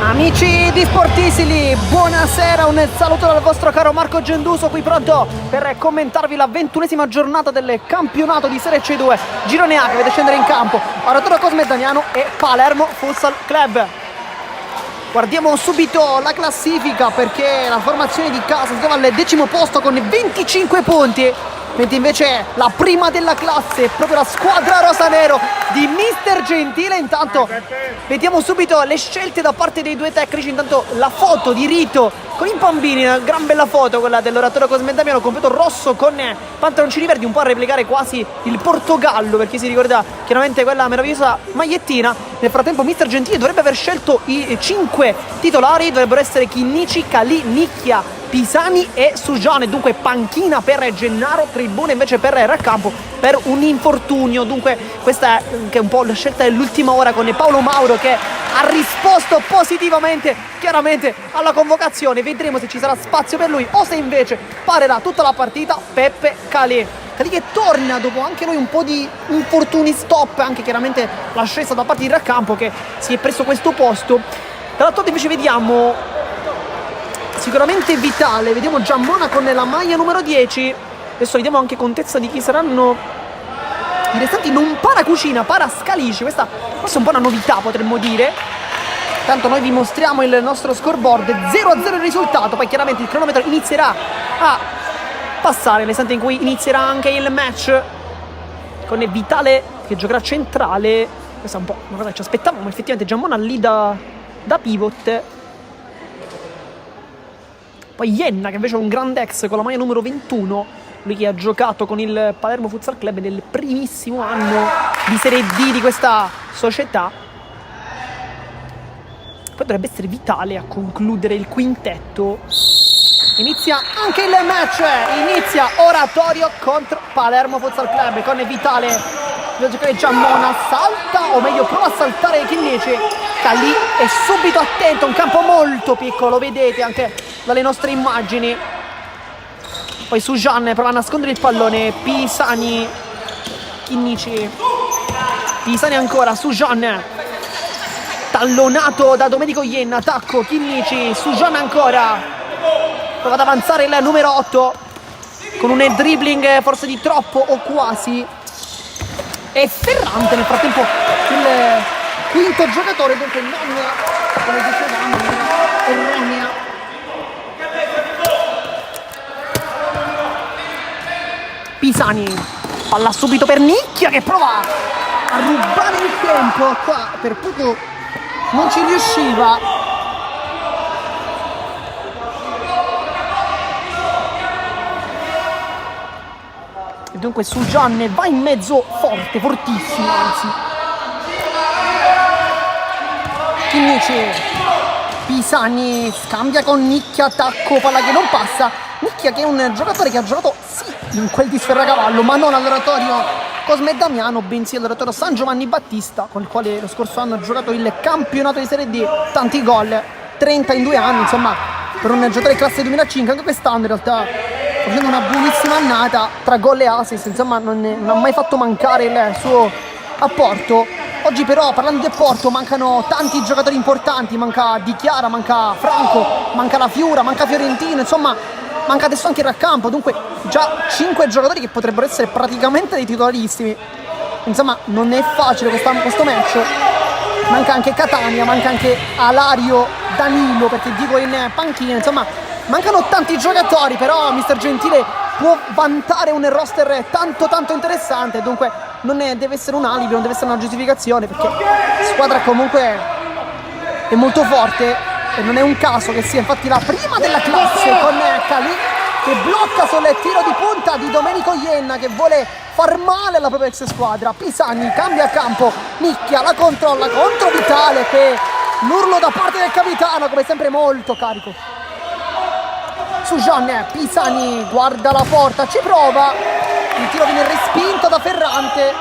Amici di Sportisili, buonasera, un saluto dal vostro caro Marco Genduso, qui pronto per commentarvi la 21esima giornata del campionato di Serie C2, Girone A, che vede scendere in campo Oratorio Cosme Damiano e Palermo Futsal Club. Guardiamo subito la classifica, perché la formazione di casa si trova al 10° posto con 25 punti, mentre invece la prima della classe è proprio la squadra rosanero di Mister Gentile. Intanto vediamo subito le scelte da parte dei due tecnici. Intanto la foto di Rito con i bambini, una gran bella foto quella dell'Oratorio Cosme Damiano, completo rosso con pantaloncini verdi, un po' a replicare quasi il Portogallo, per chi si ricorda chiaramente quella meravigliosa magliettina. Nel frattempo Mister Gentile dovrebbe aver scelto i 5 titolari, dovrebbero essere Chinnici, Calì, Nicchia, Pisani e Sujane. Dunque panchina per Gennaro, tribuna invece per Raccampo per un infortunio. Dunque questa è un po' la scelta dell'ultima ora, con Paolo Mauro che ha risposto positivamente chiaramente alla convocazione. Vedremo se ci sarà spazio per lui o se invece parerà tutta la partita Peppe Calì che torna dopo anche lui un po' di infortuni, stop, anche chiaramente l'ascesa da parte di Raccampo, che si è preso questo posto. Dall'altro invece vediamo sicuramente Vitale, vediamo Giammona con la maglia numero 10. Adesso vediamo anche contezza di chi saranno i restanti. Non para Cucina, para Scalici. Questa forse è un po' una novità, potremmo dire. Tanto noi vi mostriamo il nostro scoreboard, 0-0 il risultato. Poi chiaramente il cronometro inizierà a passare nell'istante in cui inizierà anche il match, con Vitale che giocherà centrale. Questa è un po' una cosa che ci aspettavamo, effettivamente Giammona lì da pivot. Poi Ienna, che invece è un grande ex con la maglia numero 21, lui che ha giocato con il Palermo Futsal Club nel primissimo anno di Serie D di questa società. Poi dovrebbe essere Vitale a concludere il quintetto. Inizia anche il match, inizia Oratorio contro Palermo Futsal Club con Vitale, deve giocare Giammona, salta, o meglio prova a saltare Chinnici. Calì è subito attento, un campo molto piccolo, vedete anche dalle nostre immagini. Poi Sujane prova a nascondere il pallone, Pisani, Chinnici, Pisani ancora, Sujane tallonato da Domenico Ienna, attacco Chinnici, Sujane ancora, prova ad avanzare il numero 8 con un dribbling forse di troppo o quasi, e Ferrante nel frattempo il quinto giocatore, dunque non, come dicevamo, erronea. Pisani, palla subito per Nicchia che prova a rubare il tempo, qua per poco non ci riusciva. E dunque Sujane va in mezzo forte, fortissimo anzi. Chinnici, Pisani scambia con Nicchia, attacco, palla che non passa. Nicchia che è un giocatore che ha giocato sì in quel di Sferracavallo, ma non all'Oratorio Cosme Damiano, bensì all'Oratorio San Giovanni Battista, con il quale lo scorso anno ha giocato il campionato di Serie D. Tanti gol, 30 in 2 anni, insomma, per un giocatore classe 2005. Anche quest'anno in realtà facendo una buonissima annata tra gol e assist, insomma non ha mai fatto mancare il suo apporto. Oggi però, parlando di apporto, mancano tanti giocatori importanti, manca Di Chiara, manca Franco, manca La Fiura, manca Fiorentino, insomma manca adesso anche il Raccampo. Dunque già 5 giocatori che potrebbero essere praticamente dei titolarissimi. Insomma non è facile questo match. Manca anche Catania, manca anche Alario, Danilo, perché dico in panchina, insomma mancano tanti giocatori. Però Mister Gentile può vantare un roster tanto interessante, dunque non deve essere un alibi, non deve essere una giustificazione, perché la squadra comunque è molto forte. E non è un caso che sia infatti la prima della classe, con Calì che blocca sul tiro di punta di Domenico Ienna, che vuole far male alla propria ex squadra. Pisani cambia campo, Nicchia la controlla contro Vitale, che l'urlo da parte del capitano, come sempre molto carico. Sujane, Pisani guarda la porta, ci prova, il tiro viene respinto da Ferrante,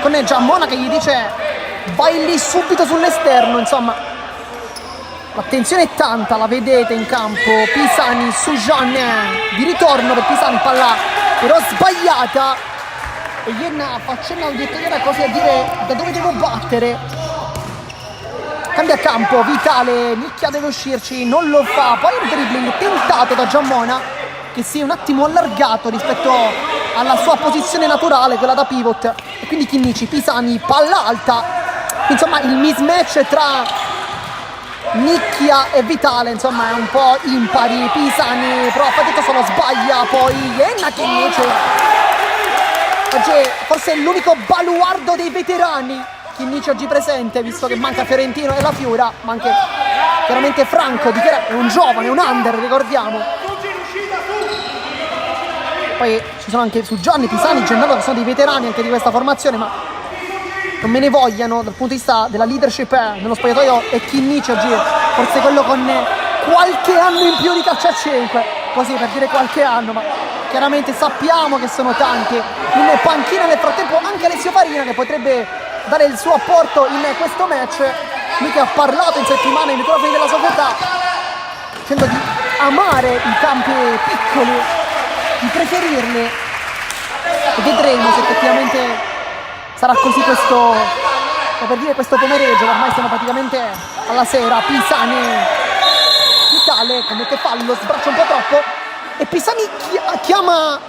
con Giammona che gli dice vai lì subito sull'esterno. Insomma l'attenzione è tanta, la vedete in campo. Pisani, Sujane di ritorno per Pisani, palla però sbagliata, e Ienna fa cenno al direttore, così a dire da dove devo battere. cambia campo, Vitale, Nicchia deve uscirci, non lo fa, poi un dribbling tentato da Giammona che si è un attimo allargato rispetto alla sua posizione naturale, quella da pivot, e quindi Chinnici, Pisani, palla alta, insomma il mismatch tra Nicchia e Vitale insomma è un po' impari. Pisani però fatto solo sbaglia, poi Ienna Chinnici oggi forse è l'unico baluardo dei veterani. Chinnici oggi presente, visto che manca Fiorentino e la Fiura, ma anche chiaramente Franco, è un giovane, un under, ricordiamo. Poi ci sono anche su Gianni, Pisani, Gennaro, che sono dei veterani anche di questa formazione, ma non me ne vogliano dal punto di vista della leadership nello spogliatoio. E Chinnici oggi forse quello con qualche anno in più di calcio a 5, così per dire qualche anno, ma chiaramente sappiamo che sono tanti. In panchina nel frattempo anche Alessio Farina, che potrebbe dare il suo apporto in questo match. Lui che ha parlato in settimana ai microfoni della società dicendo di amare i campi piccoli, di preferirli, e vedremo se effettivamente sarà così questo, per dire, questo pomeriggio. Ormai siamo praticamente alla sera. Pisani, Vitale commette fallo, sbraccia un po' troppo e Pisani chiama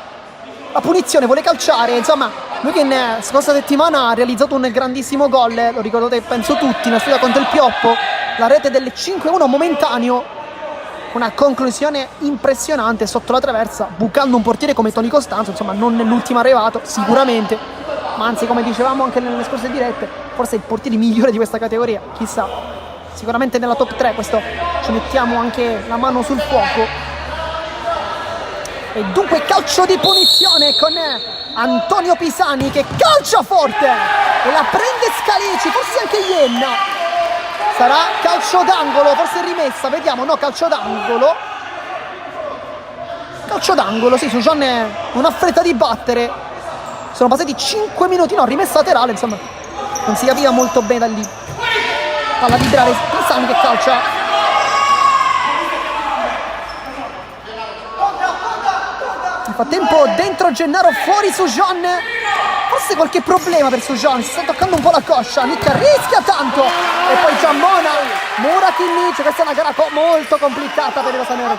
la punizione, vuole calciare. Insomma, lui che in scorsa settimana ha realizzato un grandissimo gol, lo ricordate penso tutti, nella sfida contro il Pioppo, la rete del 5-1 momentaneo, una conclusione impressionante sotto la traversa, bucando un portiere come Toni Costanzo. Insomma, non nell'ultimo arrivato sicuramente, ma anzi, come dicevamo anche nelle scorse dirette, forse il portiere migliore di questa categoria, chissà, sicuramente nella top 3, questo ci mettiamo anche la mano sul fuoco. E dunque calcio di punizione con Antonio Pisani che calcia forte e la prende Scalici, forse anche Ienna. Sarà calcio d'angolo, forse rimessa, vediamo. No, calcio d'angolo. Calcio d'angolo, sì, Sujan non ha fretta di battere. Sono passati 5 minuti, no, rimessa laterale, insomma. Non si capiva molto bene da lì. Palla liberale, Pisani che calcia. Nel frattempo dentro Gennaro, fuori Sujan. Forse qualche problema per Sujan, si sta toccando un po' la coscia. Nicchia rischia tanto e poi Giammona mura Chinnici. Questa è una gara molto complicata per il rosanero.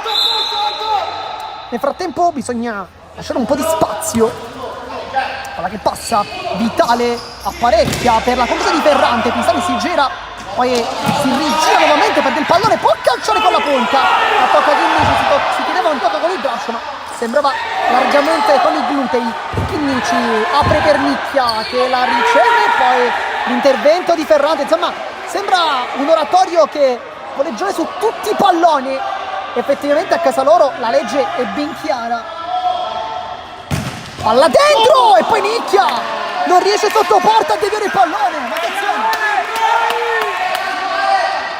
Nel frattempo bisogna lasciare un po' di spazio. Palla che passa, Vitale apparecchia per la conquista di Ferrante. Pisani si gira, poi si rigira nuovamente, perde il pallone, può calciare con la punta. La tocca Chinnici, si chiedeva un tocco con il braccio, ma sembrava largamente con i glutei. Chinnici apre per Nicchia che la riceve, poi l'intervento di Ferrante. Insomma, sembra un oratorio che vuole giocare su tutti i palloni. Effettivamente a casa loro la legge è ben chiara. Palla dentro e poi Nicchia non riesce sotto porta a deviare il pallone. Ma attenzione,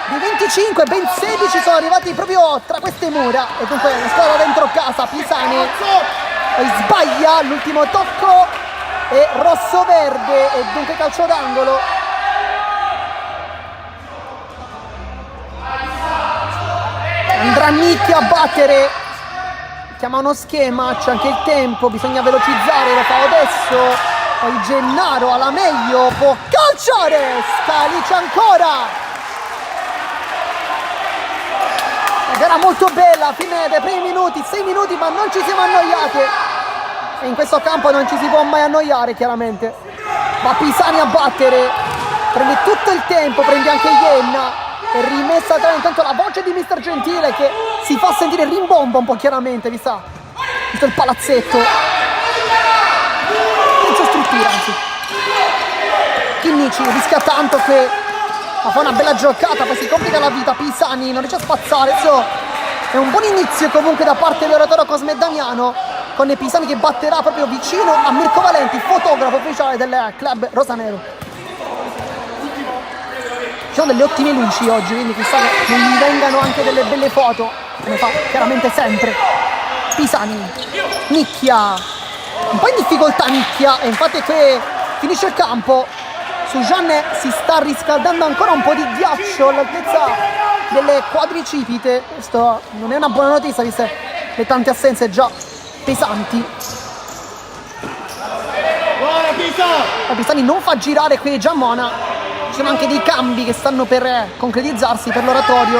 di 25 ben 16 sono arrivati proprio tra queste mura. E dunque la squadra dentro casa. Pisani poi sbaglia l'ultimo tocco e rosso-verde, e dunque calcio d'angolo. Andrà Nicchia a battere, chiama uno schema, c'è anche il tempo, bisogna velocizzare, lo fa adesso. Poi Gennaro alla meglio, può calciare, Scalici ancora. Gara molto bella, fine dei primi minuti, 6 minuti, ma non ci siamo annoiati. E in questo campo non ci si può mai annoiare, chiaramente. Va Pisani a battere, prende tutto il tempo, prende anche Ienna. E rimessa tra intanto la voce di Mister Gentile che si fa sentire, rimbomba un po', chiaramente, visto il palazzetto. Senza struttura, anzi. Chinnici rischia tanto che ma fa una bella giocata, poi si complica la vita. Pisani non riesce a spazzare. Adesso è un buon inizio comunque da parte dell'oratorio Cosme Damiano, con Pisani che batterà proprio vicino a Mirko Valenti, fotografo ufficiale del club rosanero. Ci sono delle ottime luci oggi, quindi chissà che non gli vengano anche delle belle foto, come fa chiaramente sempre. Pisani, Nicchia, un po' in difficoltà Nicchia, e infatti qui finisce il campo. Sujan si sta riscaldando ancora, un po' di ghiaccio all'altezza delle quadricipite. Questo non è una buona notizia, viste le tante assenze già pesanti. Pisani non fa girare qui Giammona, ci sono anche dei cambi che stanno per concretizzarsi per l'oratorio.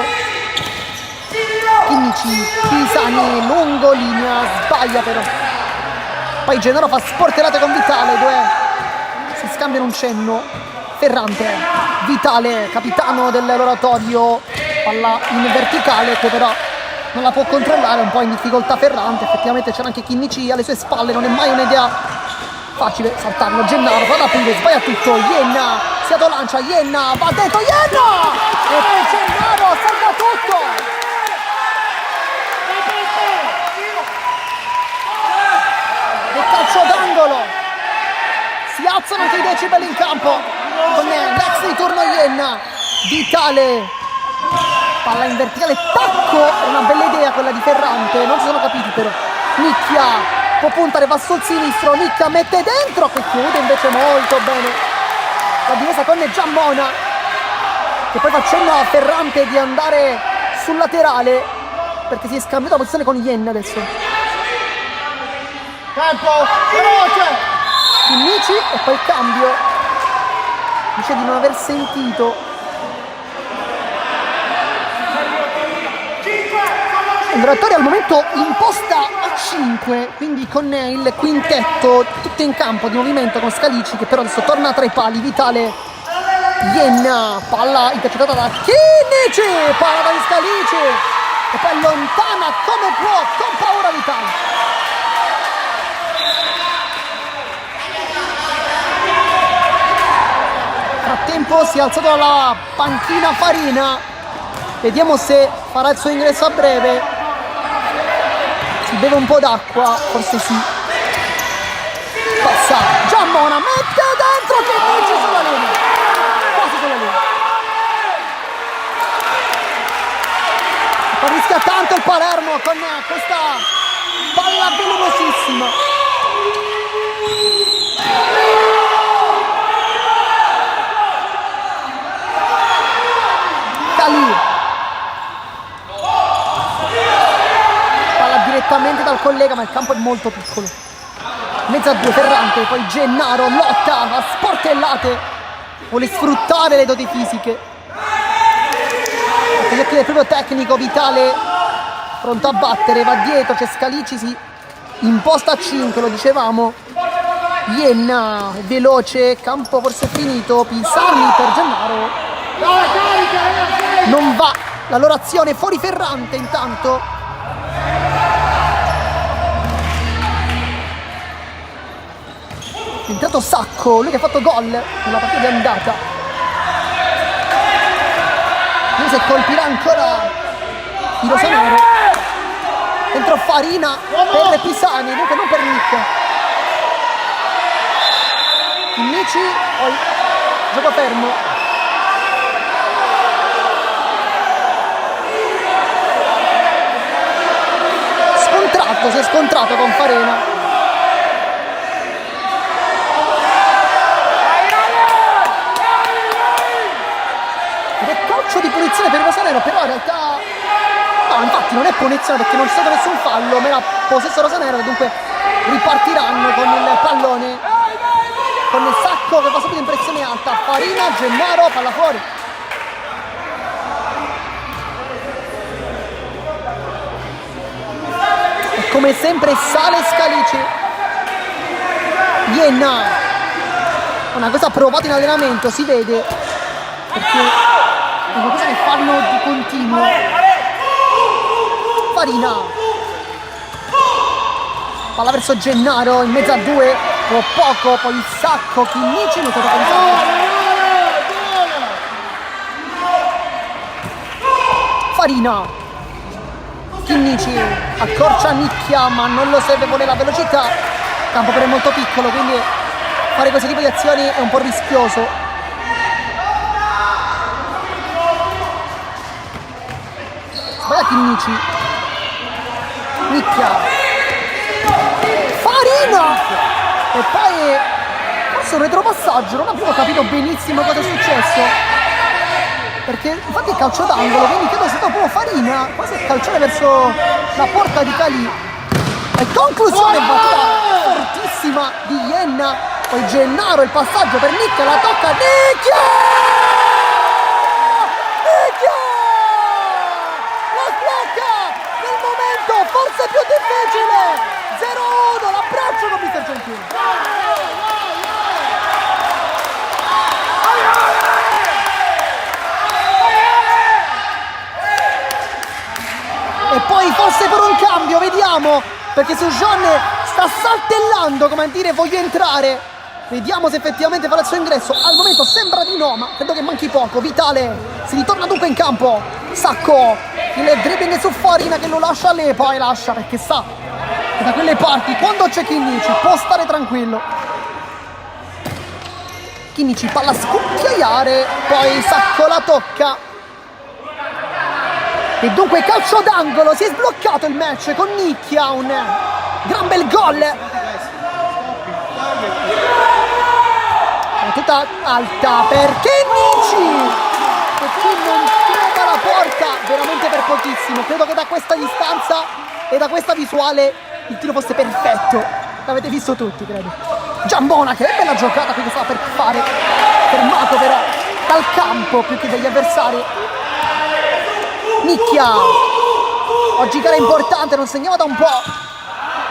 Chinnici, Pisani, lungo linea, sbaglia però. Poi Gennaro fa sportellate con Vitale, due si scambiano un cenno. Ferrante, Vitale, capitano dell'oratorio, palla in verticale che però non la può controllare, un po' in difficoltà Ferrante. Effettivamente c'era anche Chinnici alle sue spalle, non è mai un'idea facile saltarlo. Gennaro, palla aprire, sbaglia tutto. Ienna, si autolancia, Ienna, va dentro, Ienna! E poi Gennaro salta tutto! E calcio d'angolo! Si alzano anche i decibeli in campo con l'ex di turno Ienna. Vitale, palla in verticale, tacco, è una bella idea quella di Ferrante, non ci sono capiti però. Nicchia può puntare, va sul sinistro, Nicchia mette dentro, che chiude invece molto bene la difesa con Giammona, che poi fa cenno a Ferrante di andare sul laterale perché si è scambiato la posizione con Ienna adesso. Tempo, veloce! Chinnici e poi il cambio, dice di non aver sentito. L'oratorio al momento imposta a 5, quindi con il quintetto tutto in campo di movimento con Scalici che però adesso torna tra i pali. Vitale, Ienna, palla intercettata da Chinnici, palla da Scalici e poi lontana come può, con paura Vitale. Frattempo si è alzato dalla panchina Farina, vediamo se farà il suo ingresso a breve. Si beve un po' d'acqua, forse sì. Passa, Giammona mette dentro, Chinnici sulla linea, quasi sulla linea. Poi rischia tanto il Palermo con questa palla velocisissima. Palla direttamente dal collega, ma il campo è molto piccolo. Mezza a due Ferrante, poi Gennaro lotta a sportellate, vuole sfruttare le doti fisiche. È proprio tecnico. Vitale pronto a battere, va dietro, c'è Scalici, si imposta a 5, lo dicevamo. Ienna è veloce, campo forse finito, Pisani per Gennaro. Non va la loro azione, fuori Ferrante intanto. Intanto Sacco, lui che ha fatto gol nella partita di andata. Lui se colpirà ancora il rosanero. Dentro Farina per Pisani, dunque non per Nick. Chinnici, poi gioco fermo. Si è scontrato con Farina. Ed è calcio di punizione per il rosanero, però in realtà no, infatti non è punizione perché non c'è stato nessun fallo, ma era possesso rosanero e dunque ripartiranno con il pallone, con il Sacco che va subito in pressione alta. Farina, Gennaro, palla fuori. Come sempre sale Scalici. Ienna, una cosa provata in allenamento, si vede, perché è una cosa che fanno di continuo. Farina, palla verso Gennaro in mezzo a due, o poco, poi il Sacco, Chinnici, non stato pensato. Farina, Chinnici accorcia Nicchia ma non lo serve, vuole la velocità, il campo però è molto piccolo, quindi fare questo tipo di azioni è un po' rischioso. Sbaglia Chinnici, Nicchia, Farina e poi forse un retropassaggio, non abbiamo capito benissimo cosa è successo. Perché infatti è calcio d'angolo, quindi credo sia proprio Farina, quasi a calciare verso la porta di Calì. E conclusione, battuta fortissima di Ienna, poi Gennaro, il passaggio per Nicchia, la tocca Nicchia! Nicchi. E poi forse per un cambio, vediamo, perché Sujonne sta saltellando come a dire voglio entrare. Vediamo se effettivamente farà il suo ingresso. Al momento sembra di no, ma credo che manchi poco. Vitale si ritorna dunque in campo. Sacco, il dribbling su Farina che lo lascia lì, poi lascia perché sa che da quelle parti quando c'è Chinnici può stare tranquillo. Chinnici palla a scucchiaiare, poi Sacco la tocca. E dunque calcio d'angolo, si è sbloccato il match con Nicchia, un gran bel gol. Tutta alta per Chinnici, e qui non trova la porta veramente per pochissimo. Credo che da questa distanza e da questa visuale il tiro fosse perfetto. L'avete visto tutti, credo. Giambona, che bella giocata qui che stava per fare, fermato però dal campo più che dagli avversari. Nicchia, oggi gara importante, non segnava da un po'.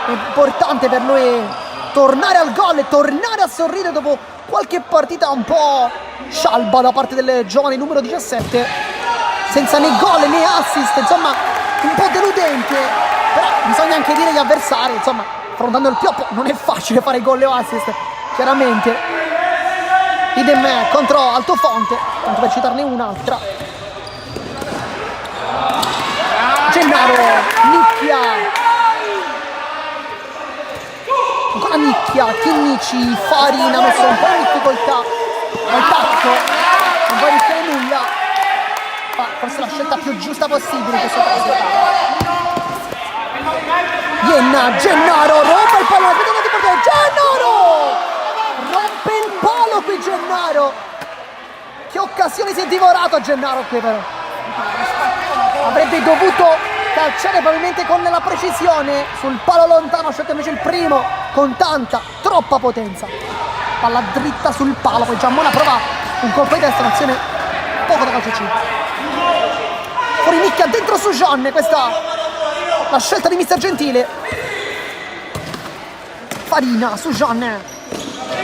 È importante per lui tornare al gol e tornare a sorridere dopo qualche partita un po' scialba da parte del giovane numero 17, senza né gol né assist, insomma un po' deludente. Però bisogna anche dire agli avversari, insomma, affrontando il pioppo non è facile fare gol o assist, chiaramente. Idem contro Altofonte, tanto per citarne un'altra. Gennaro, Nicchia, ancora Nicchia, Chinnici, Farina messo un po' in difficoltà al tacco, non vuole rischiare nulla, ma forse la scelta più giusta possibile in questo caso. Ienna, Gennaro, rompe il palo, Gennaro! Rompe il palo qui Gennaro! Che occasione si è divorato Gennaro qui però! Avrebbe dovuto calciare probabilmente con la precisione sul palo lontano, ha scelto invece il primo con tanta, troppa potenza. Palla dritta sul palo, poi Giammona prova un colpo di testa, un'azione poco da calciocino. Fuori Nicchia, dentro Sujonne, questa la scelta di mister Gentile. Farina, Sujonne,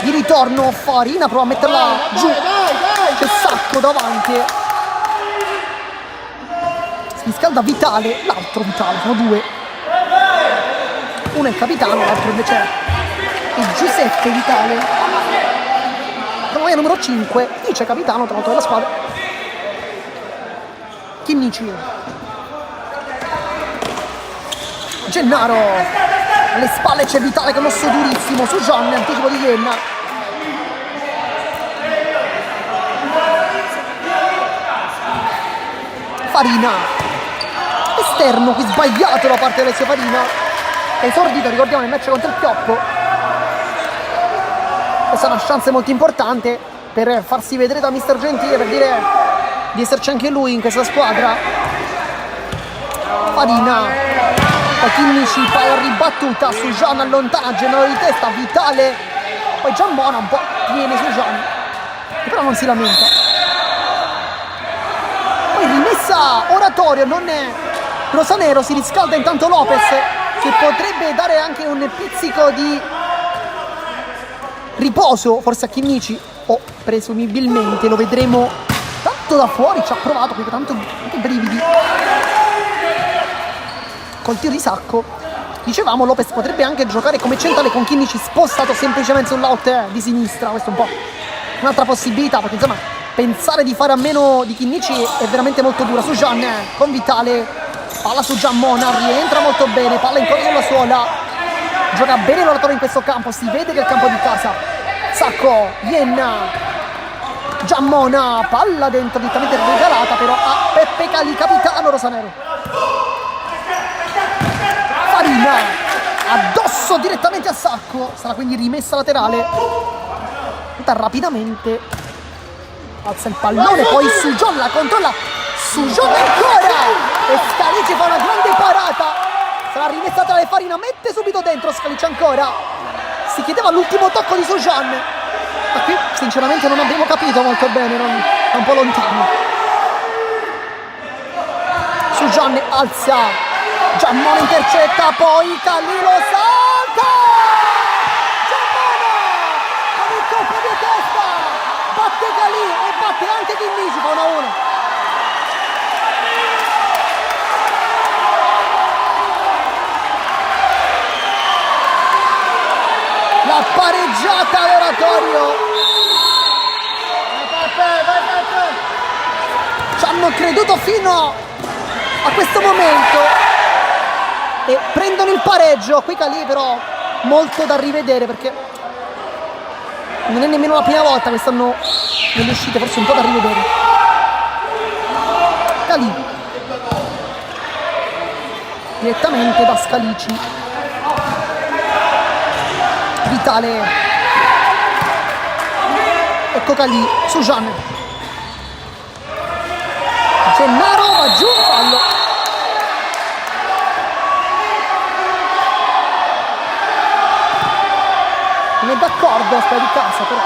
di ritorno Farina, prova a metterla giù, c'è Sacco davanti. Si scalda Vitale, l'altro Vitale, sono due. Uno è il capitano, l'altro invece è Giuseppe Vitale. Provaia numero 5, vice capitano tra l'altro della squadra. Chinnici. Gennaro. Alle spalle c'è Vitale con l'osso durissimo. Sujonne, anticipo di Ienna. Farina. Esterno qui sbagliato da parte di Alessio Farina, è esordito, ricordiamo, nel match contro il Pioppo. Questa è una chance molto importante per farsi vedere da mister Gentile, per dire di esserci anche lui in questa squadra. Farina, Chinnici, palla ribattuta, Sujonne allontana, Gennaro di testa, Vitale, poi Giambona un po' viene Sujonne, però non si lamenta. Poi rimessa oratorio, non è Rosanero, si riscalda intanto Lopez, che potrebbe dare anche un pizzico di riposo forse a Chinnici, o presumibilmente lo vedremo. Tanto da fuori ci ha provato, qui tanto anche brividi col tiro di Sacco. Dicevamo Lopez potrebbe anche giocare come centrale con Chinnici spostato semplicemente sull'out di sinistra. Questo è un po' un'altra possibilità, perché insomma pensare di fare a meno di Chinnici è veramente molto dura. Sujonne con Vitale, palla su Giammona, rientra molto bene, palla in corso sulla suola, gioca bene l'oratore in questo campo, si vede che è il campo di casa. Sacco, Ienna, Giammona, palla dentro, direttamente regalata però a Peppe Cali, capitano rosanero. Farina, addosso direttamente a Sacco, sarà quindi rimessa laterale. Rapidamente alza il pallone, poi Sujonne la controlla, Sujonne ancora, e Scalici fa una grande parata, sarà rimessa tra le Farina, mette subito dentro Scalici ancora. Si chiedeva l'ultimo tocco di Sujonne, ma qui sinceramente non abbiamo capito molto bene, è un po' lontano. Sujonne alza, Giammone intercetta, poi Calilo salta, batte anche Chinnici, fa 1-1. La pareggiata all'oratorio. Ci hanno creduto fino a questo momento e prendono il pareggio. Qui Calì però molto da rivedere, perché non è nemmeno la prima volta che stanno nelle uscite, forse un po' da rivedere. Calì direttamente da Scalici. Vitale, ecco Calì su Gian. Gennaro va giù, fallo. Non è d'accordo, sta di casa però.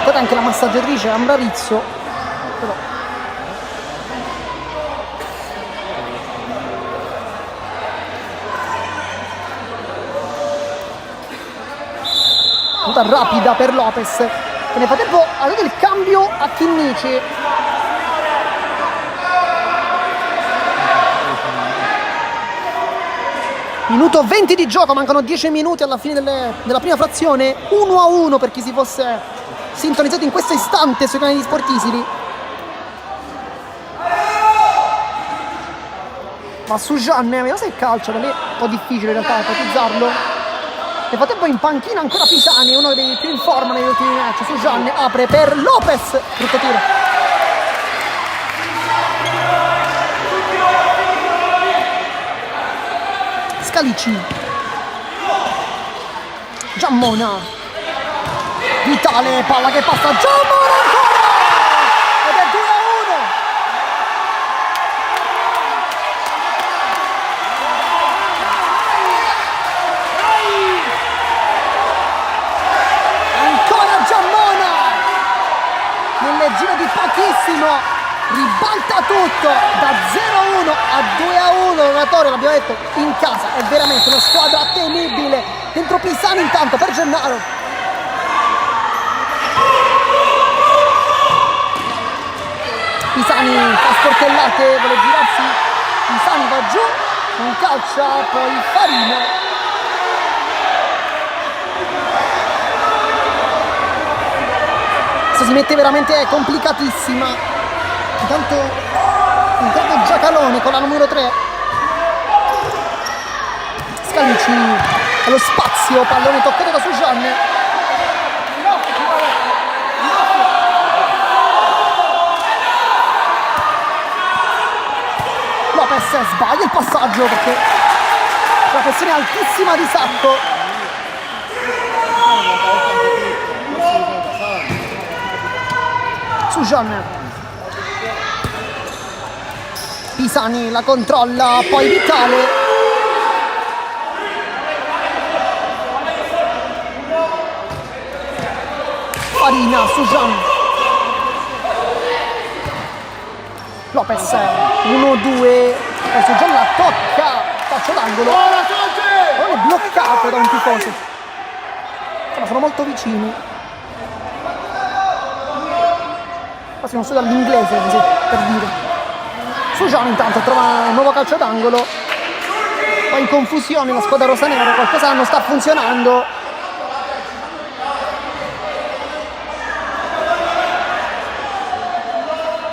Guarda anche la massaggiatrice Ambrarizzo, però. Rapida per Lopez, che nel frattempo ha dato il cambio a Chinnici. Minuto 20 di gioco, mancano 10 minuti alla fine della prima frazione. 1-1 per chi si fosse sintonizzato in questo istante sui canali di Sportisili. Ma su Gian, vediamo se il calcio, da lì è un po' difficile in realtà ipotizzarlo. Nel frattempo in panchina ancora Pisani, uno dei più in forma negli ultimi match. Su Gian apre per Lopez, brutto tiro. Scalici, Giammona, Vitale, palla che passa, Giammona ancora! Ed è 2-1. Nel giro di pochissimo ribalta tutto da 0-1 a 2-1. L'oratorio, l'abbiamo detto, in casa è veramente una squadra temibile. Dentro Pisani intanto per Gennaro. Pisani fa sportellate, vuole girarsi, Pisani va giù, non calcia, poi Farina. Si mette veramente complicatissima. Intanto Giacalone con la numero 3. Scalici allo spazio, pallone toccato da Sujan. Lopez sbaglia il passaggio perché la pressione è altissima di Sacco. Sujan, Pisani la controlla, poi Vitale. Farina, Sujan. Lopez, 1-2, Sujan la tocca, calcio d'angolo. Ora è bloccato da un tifoso. Ma sono molto vicini. Passiamo su dall'inglese, così, per dire. Sujan intanto trova un nuovo calcio d'angolo. Poi in confusione la squadra rosanera, qualcosa non sta funzionando.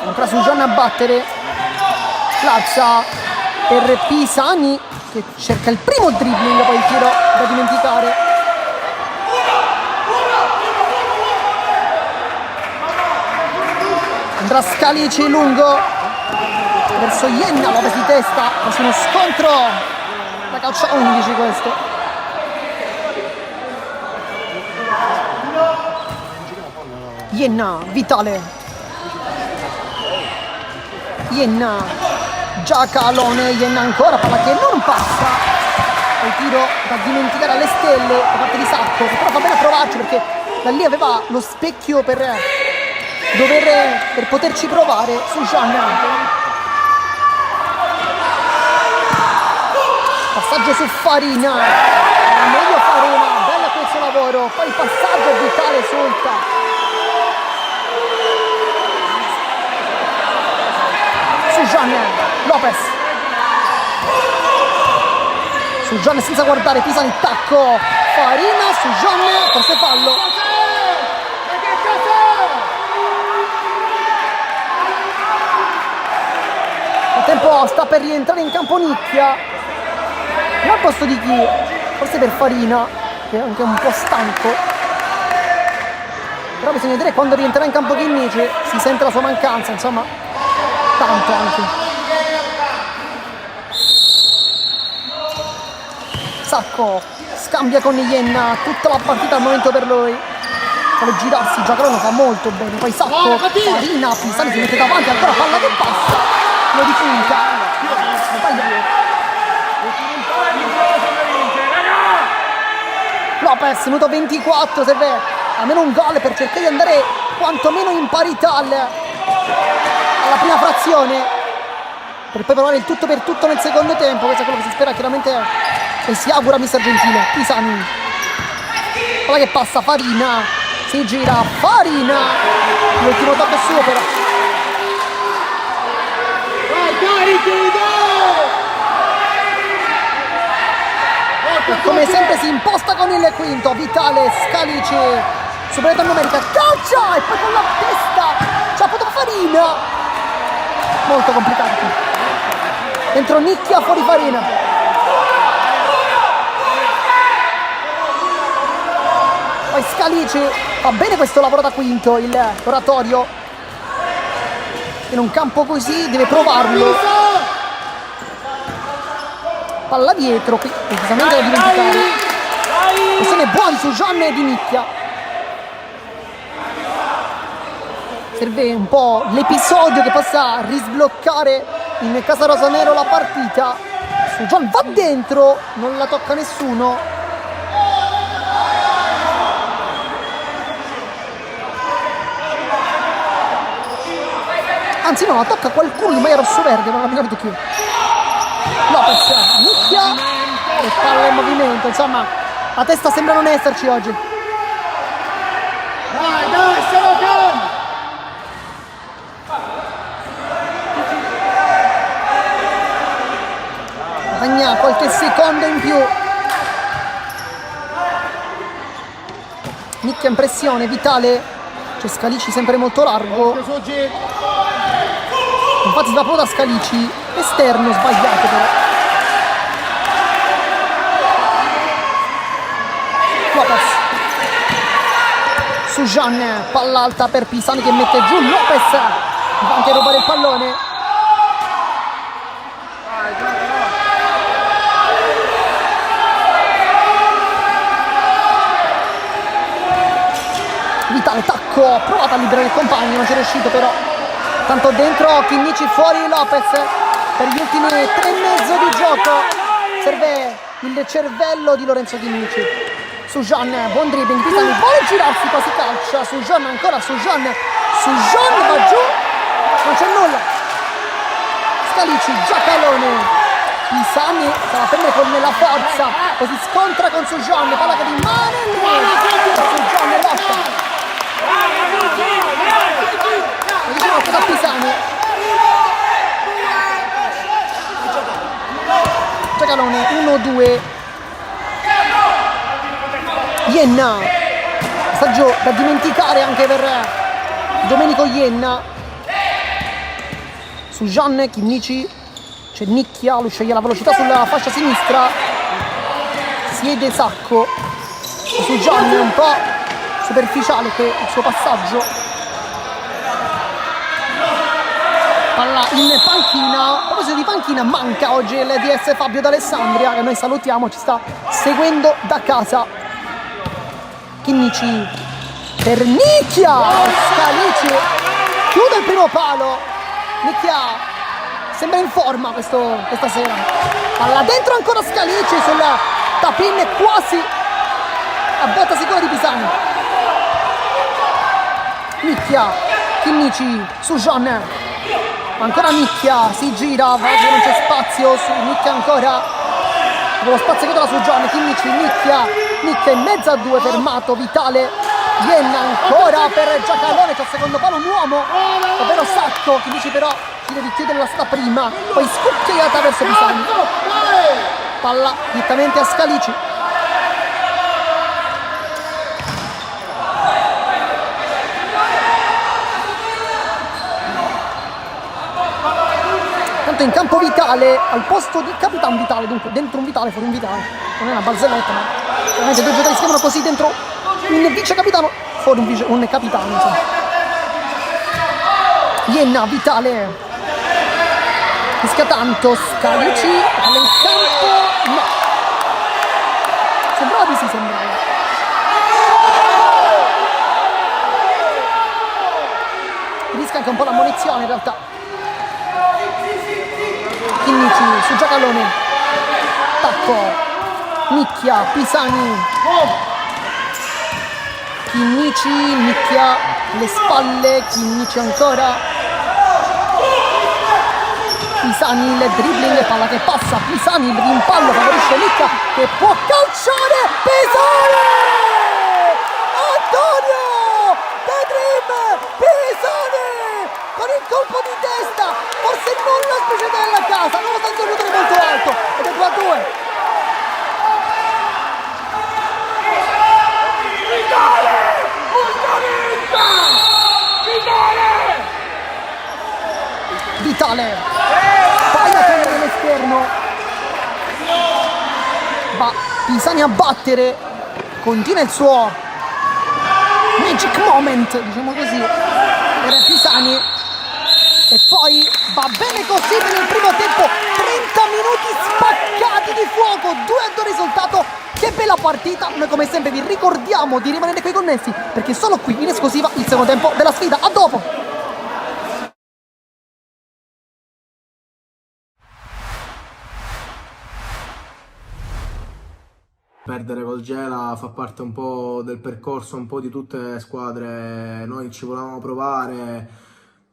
Ancora Sujan a battere. Lazza per Pisani che cerca il primo dribbling, poi il tiro da dimenticare. Andrà Scalici lungo verso Ienna, Lopez di testa, quasi uno scontro da calcio a 11 questo. Ienna, Vitale, Ienna, Giacalone, Ienna ancora, palla che non passa, poi tiro da dimenticare alle stelle da parte di Sacco, che però fa bene a provarci perché da lì aveva lo specchio per poterci provare. Su Gian Passaggio su Farina, meglio Farina, bella questo lavoro, poi il passaggio vitale sulta. Sujan Lopez, Sujan senza guardare, Pisani, tacco, Farina, Sujan, forse fallo. Il tempo sta per rientrare in campo Nicchia. Ma al posto di chi? Forse per Farina, che è anche un po' stanco. Però bisogna vedere quando rientrerà in campo Chinnici, si sente la sua mancanza, insomma, tanto anche. Sacco scambia con Ienna, tutta la partita al momento per lui. Vuole girarsi, Giacarone fa molto bene, poi Sacco, Farina, Pisani si mette davanti, ancora palla che passa, lo di punta. Lopez, minuto 24, serve almeno un gol per cercare di andare quantomeno in parità alla prima frazione, per poi provare il tutto per tutto nel secondo tempo. Questo è quello che si spera chiaramente e si augura mister Gentile. Pisani, palla che passa, Farina, si gira, Farina, l'ultimo tocco è suo però. E come sempre si imposta con il quinto, vitale, Scalici, superata numerica, calcia e poi con la testa c'ha potuto Farina, molto complicato. Dentro Nicchia, fuori Farina. Poi Scalici fa bene questo lavoro da quinto, l'oratorio in un campo così deve provarlo. Palla dietro, che precisamente da dimenticare. Questione buona su Gianne di Nicchia. Serve un po' l'episodio che possa risbloccare in casa rosanero la partita. Su Gian va dentro, non la tocca nessuno. Anzi no, la tocca qualcuno di maglia rosso-verde, non ho capito chi. Lopez, Nicchia e palla in movimento, insomma la testa sembra non esserci oggi. Dai, siamo calmi! Guadagna qualche secondo in più. Nicchia in pressione, vitale, c'è Scalici sempre molto largo. Infatti si va proprio da Scalici, esterno sbagliato però. Lopez su Gian, palla alta per Pisani che mette giù, Lopez va anche a rubare il pallone. Vitale, tacco, provato a liberare il compagno, non c'è riuscito però. Tanto dentro, Chinnici fuori, Lopez per gli ultimi 3 e mezzo di gioco. Serve il cervello di Lorenzo Chinnici. Sujan, buon dribbling, Pisani vuole girarsi, quasi calcia. Sujan ancora, Sujan va giù, non c'è nulla. Scalici, Giacalone. Pisani se la prende con la forza, così scontra con Sujan, palla che rimane lì. Sujan lotta. Diciamo che da Pisani Giacalone 1-2. Ienna, passaggio da dimenticare anche per Domenico Ienna. Su Gian, Chinnici, c'è Nicchia, lui sceglie la velocità sulla fascia sinistra, siede Sacco. Su Gian è un po' superficiale che il suo passaggio. Palla in panchina. A proposito di panchina, manca oggi il DS Fabio d'Alessandria, che noi salutiamo, ci sta seguendo da casa. Chinnici per Nicchia, Scalici chiude il primo palo. Nicchia sembra in forma questa sera. Palla dentro ancora Scalici sul tapin, quasi a botta sicura di Pisani. Nicchia, Chinnici su Gian. Ancora Nicchia, si gira, va che non c'è spazio, su Nicchia ancora. Lo spazzachiatola su John, Kimmich, Nicchia in mezzo a due, fermato, Vitale, Vienna ancora per Giacalone, c'è il secondo palo, un uomo, ovvero Sacco, Kimmich però decide di chiudere la strada prima, poi scucchiaiata verso Pisani, palla direttamente a Scalici. In campo Vitale al posto di Capitan Vitale, dunque dentro un Vitale, fuori un Vitale, non è una barzelletta, ma veramente due giocatori si chiamano così, dentro un vice capitano, fuori un capitano, insomma. Vienna, Vitale, rischia tanto, Scalici, palla in campo, no, sembrava di sì, sembrava. Rischia anche un po' l'ammonizione in realtà. Kinnici su Giacalone, tacco, Nicchia, Pisani, Kinnici, Nicchia, le spalle, Kinnici ancora, Pisani, il dribbling, palla che passa, Pisani, il rimpallo favorisce Nicchia che può calciare, Pisani! Antonio! The Dream! Pisani! Con il colpo di testa, forse non la specialità della casa, nonostante un rotore molto alto, ed è 2-2. Vitale, vai a prendere l'esterno, va Pisani a battere, continua il suo magic moment, diciamo così, per Pisani, e poi va bene così per il primo tempo, 30 minuti spaccati di fuoco, 2-2 risultato. Che bella partita, noi come sempre vi ricordiamo di rimanere qui connessi perché solo qui in esclusiva il secondo tempo della sfida. A dopo! Perdere col Gela fa parte un po' del percorso, un po' di tutte le squadre. Noi ci volevamo provare.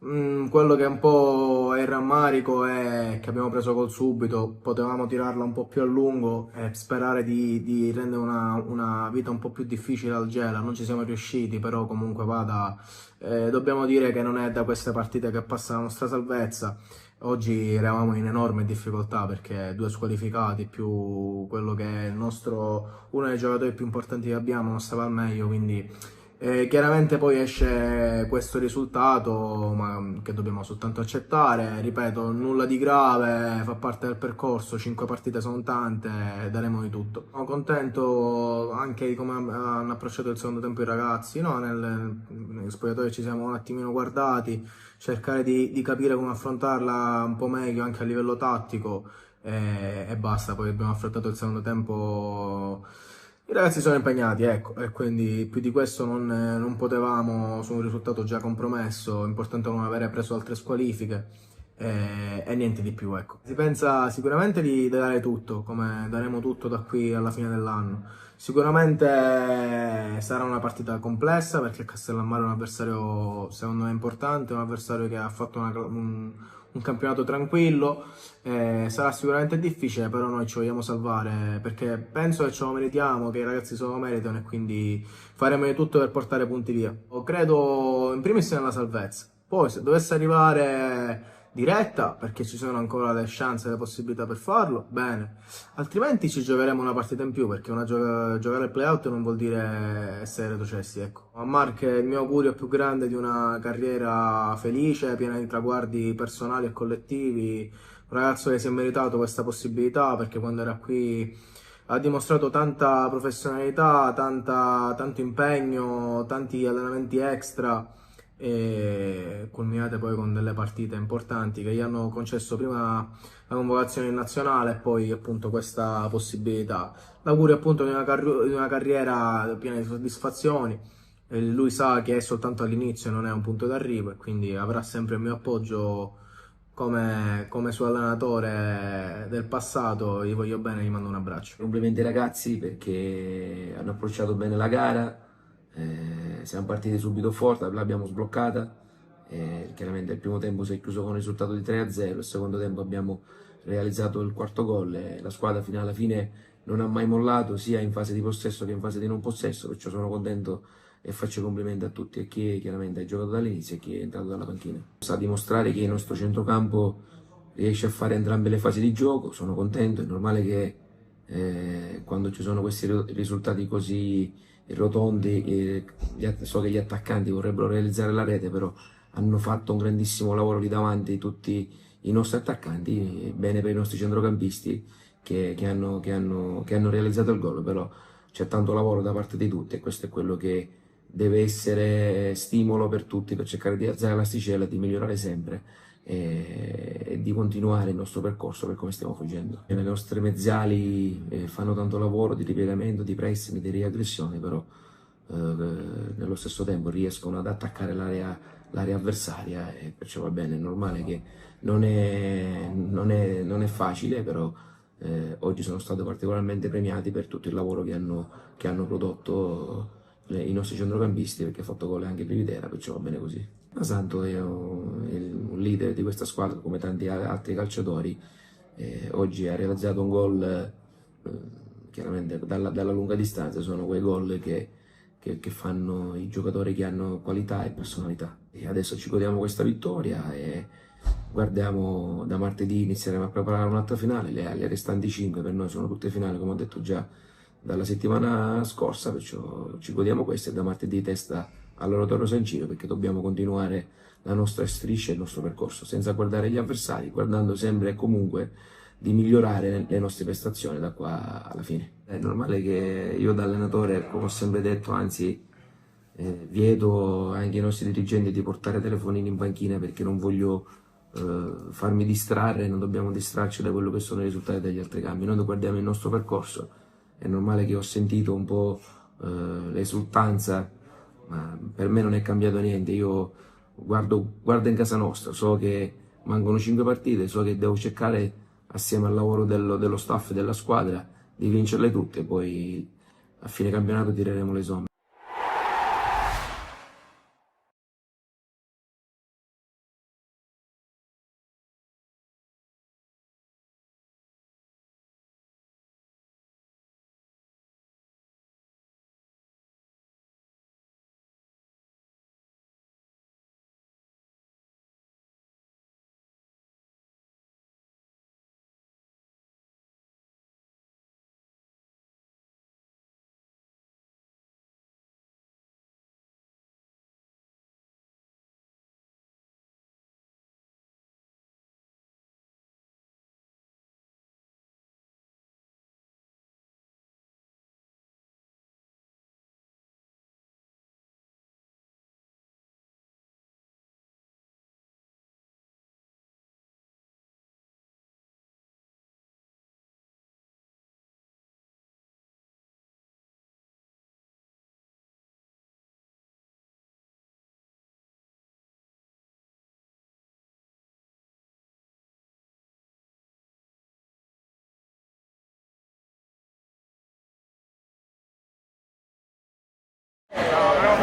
Quello che è un po' è il rammarico è che abbiamo preso gol subito, potevamo tirarla un po' più a lungo e sperare di rendere una vita un po' più difficile al Gela. Non ci siamo riusciti, però comunque vada, dobbiamo dire che non è da queste partite che passa la nostra salvezza. Oggi eravamo in enorme difficoltà perché 2 squalificati più quello che è uno dei giocatori più importanti che abbiamo non stava al meglio, quindi chiaramente poi esce questo risultato ma che dobbiamo soltanto accettare. Ripeto, nulla di grave, fa parte del percorso, 5 partite sono tante, daremo di tutto. Sono contento anche di come hanno approcciato il secondo tempo i ragazzi, no? Negli spogliatoi ci siamo un attimino guardati, cercare di capire come affrontarla un po' meglio anche a livello tattico e basta. Poi abbiamo affrontato il secondo tempo, i ragazzi sono impegnati, ecco, e quindi più di questo non potevamo, su un risultato già compromesso. Importante non avere preso altre squalifiche e niente di più, ecco. Si pensa sicuramente di dare tutto, come daremo tutto da qui alla fine dell'anno. Sicuramente sarà una partita complessa perché Castellammare è un avversario secondo me importante, un avversario che ha fatto un campionato tranquillo, sarà sicuramente difficile, però noi ci vogliamo salvare perché penso che ce lo meritiamo, che i ragazzi se lo meritano e quindi faremo di tutto per portare punti via. Credo in primis nella salvezza, poi se dovesse arrivare diretta, perché ci sono ancora le chance e le possibilità per farlo, bene, altrimenti ci giocheremo una partita in più perché giocare il playout non vuol dire essere retrocessi, ecco. A Mark il mio augurio più grande di una carriera felice, piena di traguardi personali e collettivi, un ragazzo che si è meritato questa possibilità perché quando era qui ha dimostrato tanta professionalità, tanto impegno, tanti allenamenti extra, e culminate poi con delle partite importanti che gli hanno concesso prima la convocazione in nazionale e poi appunto questa possibilità. L'augurio appunto di una carriera piena di soddisfazioni. Lui sa che è soltanto all'inizio e non è un punto d'arrivo e quindi avrà sempre il mio appoggio come suo allenatore del passato. Gli voglio bene, gli mando un abbraccio. Complimenti ai ragazzi perché hanno approcciato bene la gara. Siamo partiti subito forte, l'abbiamo sbloccata. Chiaramente il primo tempo si è chiuso con un risultato di 3-0, il secondo tempo abbiamo realizzato il quarto gol e la squadra fino alla fine non ha mai mollato sia in fase di possesso che in fase di non possesso, perciò sono contento e faccio complimenti a tutti, e chi chiaramente ha giocato dall'inizio e chi è entrato dalla panchina. Sta a dimostrare che il nostro centrocampo riesce a fare entrambe le fasi di gioco, sono contento, è normale che quando ci sono questi risultati così rotondi, so che gli attaccanti vorrebbero realizzare la rete, però hanno fatto un grandissimo lavoro lì davanti tutti i nostri attaccanti, bene per i nostri centrocampisti che hanno realizzato il gol, però c'è tanto lavoro da parte di tutti e questo è quello che deve essere stimolo per tutti per cercare di alzare l'asticella, di migliorare sempre e di continuare il nostro percorso per come stiamo facendo. Le nostre mezzali fanno tanto lavoro di ripiegamento, di pressing, di riaggressione, però nello stesso tempo riescono ad attaccare l'area avversaria e perciò va bene, è normale che non è facile, però oggi sono stati particolarmente premiati per tutto il lavoro che hanno prodotto i nostri centrocampisti, perché ha fatto gol anche Privitera, perciò va bene così. Santo è un leader di questa squadra come tanti altri calciatori, oggi ha realizzato un gol chiaramente dalla lunga distanza, sono quei gol che fanno i giocatori che hanno qualità e personalità. E adesso ci godiamo questa vittoria e guardiamo, da martedì inizieremo a preparare un'altra finale, le restanti 5 per noi sono tutte finali, come ho detto già dalla settimana scorsa, perciò ci godiamo questo e da martedì testa all'Oratorio San Ciro, perché dobbiamo continuare la nostra striscia e il nostro percorso senza guardare gli avversari, guardando sempre e comunque di migliorare le nostre prestazioni da qua alla fine. È normale che io da allenatore, come ho sempre detto, anzi vieto anche ai nostri dirigenti di portare telefonini in panchina, perché non voglio farmi distrarre, non dobbiamo distrarci da quello che sono i risultati degli altri cambi. Noi guardiamo il nostro percorso, è normale che ho sentito un po' l'esultanza, ma per me non è cambiato niente. Io guardo in casa nostra, so che mancano 5 partite, so che devo cercare assieme al lavoro dello staff e della squadra di vincerle tutte, poi a fine campionato tireremo le somme.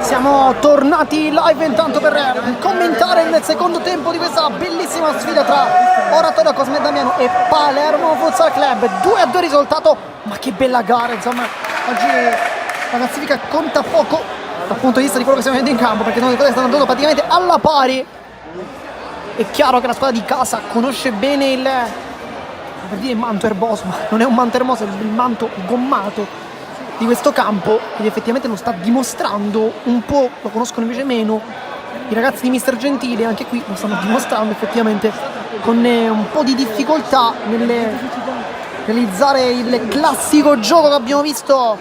Siamo tornati live intanto per commentare il secondo tempo di questa bellissima sfida tra Oratorio Cosme Damiano e Palermo Futsal Club. 2-2 risultato, ma che bella gara, insomma. Oggi la classifica conta poco dal punto di vista di quello che stiamo vedendo in campo, perché le cose stanno andando praticamente alla pari. È chiaro che la squadra di casa conosce bene per dire manto erboso, ma non è un manto erboso, è il manto gommato di questo campo, ed effettivamente lo sta dimostrando un po', lo conoscono invece meno i ragazzi di Mister Gentile, anche qui lo stanno dimostrando effettivamente con un po' di difficoltà nel realizzare il classico gioco che abbiamo visto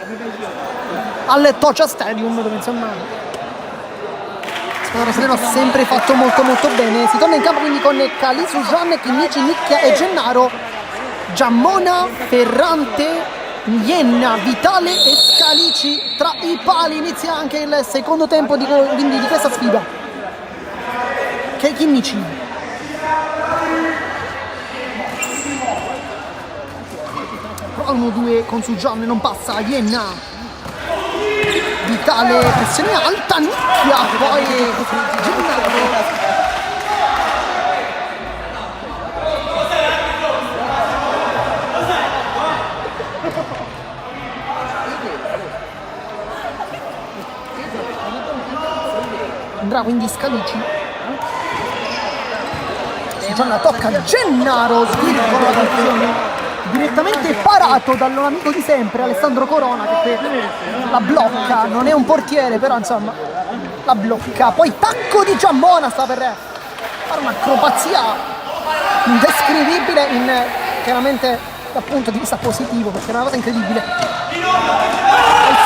al Tocia Stadium, dove insomma la squadra rossonera ha sempre fatto molto bene. Si torna in campo quindi con Calisu, Gian, Chinnici, Nicchia e Gennaro, Giammona, Ferrante, Ienna, Vitale e Scalici tra i pali. Inizia anche il secondo tempo di questa sfida. Che Chinnici, prova 1-2 con Sugian, non passa. Ienna, Vitale, pressione alta, Nicchia, poi Gennaro. andrà quindi Scalici. Gianna tocca Gennaro, svirgola la tensione. Direttamente parato dall'amico di sempre Alessandro Corona, che la blocca, non è un portiere però insomma la blocca. Poi tacco di Giammona, sta per fare un'acrobazia indescrivibile chiaramente dal punto di vista positivo, perché era una cosa incredibile. E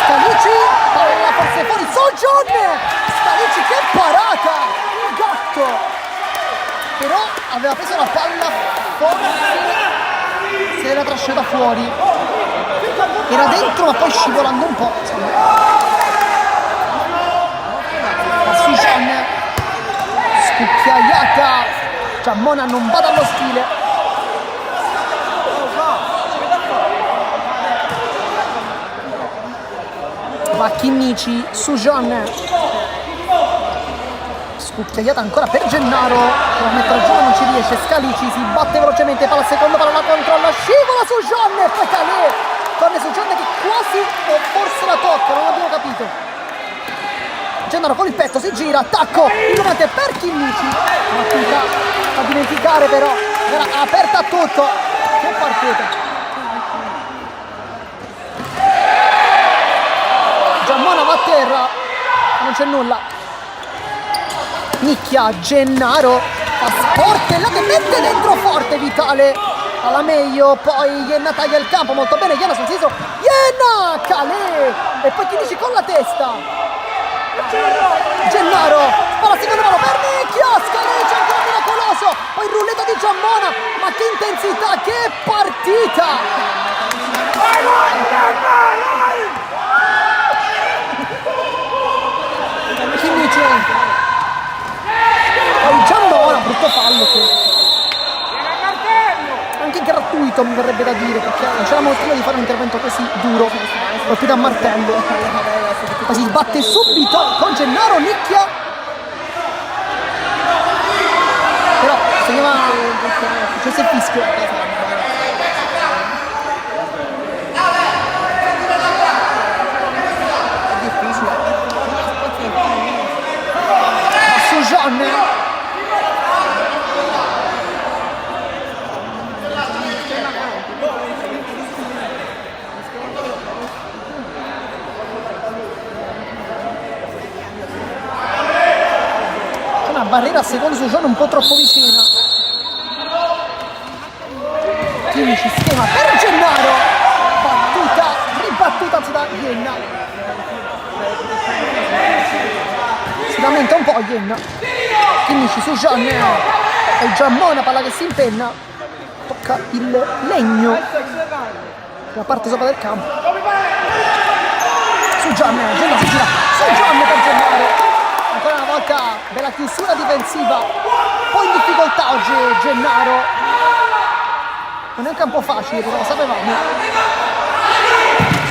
Scalici, palla forse fuori, Sojourner! Scalici, che parata! Il gatto! Però aveva preso la palla, forse se l'era trascinata fuori, era dentro ma poi scivolando un po', insomma. La Sujan, scucchiaiata, Giammona non va dallo stile. Va Chinnici, Sujan, scucchiaiata ancora per Gennaro, per mettere giù non ci riesce. Scalici si batte velocemente, palla al secondo, palla la controlla, scivola su Gianne, poi Calè torna su Gianne che quasi o forse la tocca, non abbiamo capito. Gennaro con il petto si gira, attacco innovante per Chinnici, battuta da dimenticare però, era aperta a tutto. Che partita! Giammona va a terra, non c'è nulla. Nicchia, Gennaro fa sportella che mette dentro forte Vitale alla meglio, poi Ienna taglia il campo molto bene, Ienna sul sinistro, Ienna, Calè e poi Chinnici con la testa. Gennaro, palla secondo palo per Nicchia, Scalici ancora miracoloso, poi il rulletto di Giammona, ma che intensità, che partita! Chinnici, poi Giammona, brutto fallo che anche gratuito mi verrebbe da dire, perché non c'era motivo di fare un intervento così duro, colpito a martello. Poi si sbatte subito con Gennaro, Nicchia, però segnava successo il fischio. Sujan, c'è una barriera secondo Sujan un po' troppo vicina. Chinnici, schema per Gennaro, battuta, ribattuta da Ienna. Si lamenta un po' Ienna. Chinnici su Gian e Giammona, palla che si impenna, tocca il legno la parte sopra del campo. Su Gian, Gennaro si gira, su Gian per Gennaro, ancora una volta bella chiusura difensiva, poi in difficoltà oggi Gennaro, non è un campo facile però lo sapevamo.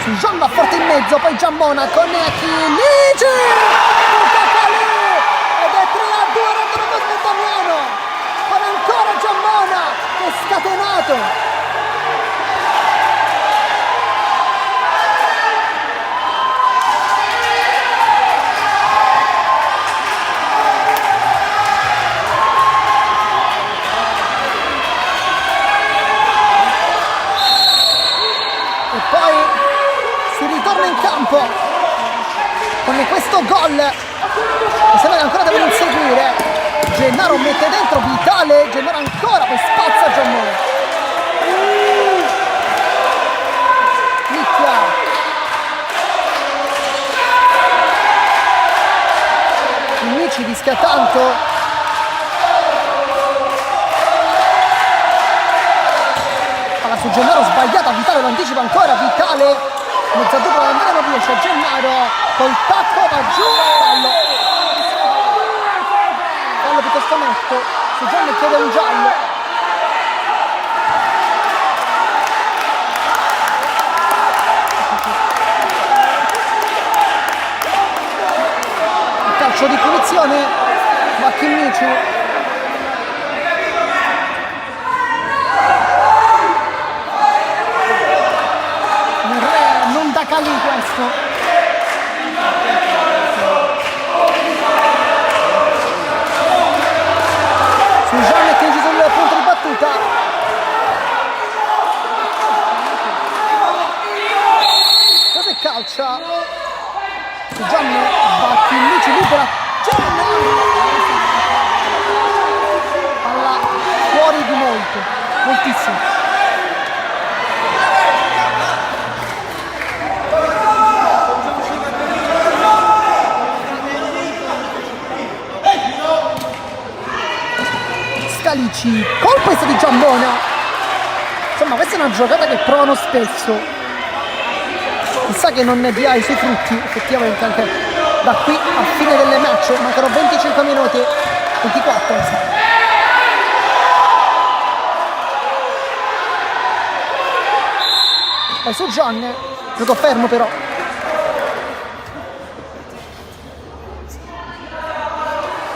Su Gian va forte in mezzo, poi Giammona con Chinnici, ed è 3-2, rendono per Damiano, con ancora Giammona che è scatenato. E poi si ritorna in campo con questo gol. Mi sembra che ancora devono inseguire. Gennaro mette dentro Vitale, Gennaro ancora, poi spazza Giammone. Nicchia. Chinnici rischia tanto. Palla su Gennaro sbagliata, Vitale lo anticipa ancora, Vitale mezza dupla ad andare non riesce, Gennaro col tacco va giù, fallo piuttosto netto, su Gianni chiede un giallo. Il calcio di punizione va Chinnici. Da Calì questo. Scalici, colpo di Giambona. Insomma, questa è una giocata che provano spesso. Chissà che non ne dia i suoi frutti, effettivamente, anche da qui a fine delle match. Mancano 25 minuti, 24 insomma. Poi su Gian, gioco fermo però.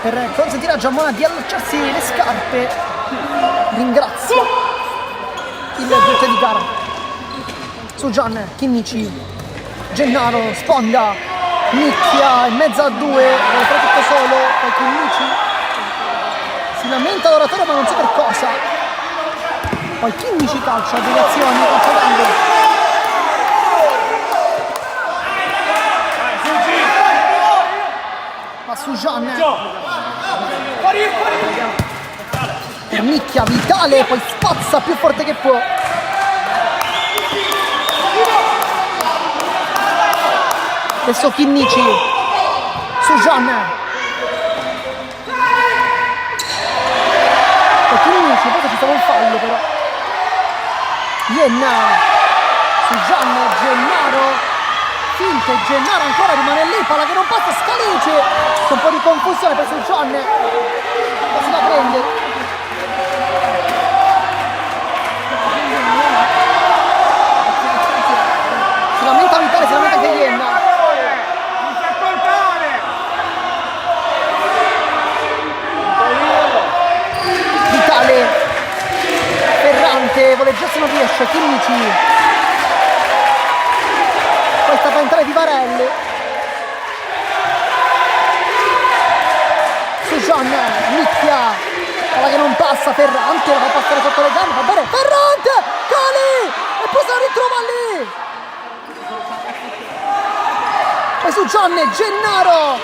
Per consentire a Giammona di allacciarsi le scarpe, ringrazia il direttore di gara. Su Gian, Chinnici, Gennaro, sponda, nicchia in mezzo a due, vuole fare tutto solo, poi Chinnici si lamenta l'oratore ma non so per cosa. Poi Chinnici calcia, direzioni, calciando. Ma su Gian. Nicchia, Vitale, poi spazza più forte che può. Adesso Chinnici su Gian. E Chinnici, poi ci stava un fallo però. Ienna su Gian, Gennaro. Finte, Gennaro ancora rimane lì, palla che non passa, Scalici. C'è un po' di confusione per su Gian. Si la prende. Si lamenta Vitale, si lamenta anche Ienna. Vitale, Ferrante, voleggiarsi non riesce, Chinnici. Poi sta per entrare Vivarelli. Su Gian, nicchia, palla che non passa, Ferrante, la fa passare sotto le gambe, va bene, Ferrante, Cali, e poi se la ritrova lì. Poi su Gian, Gennaro,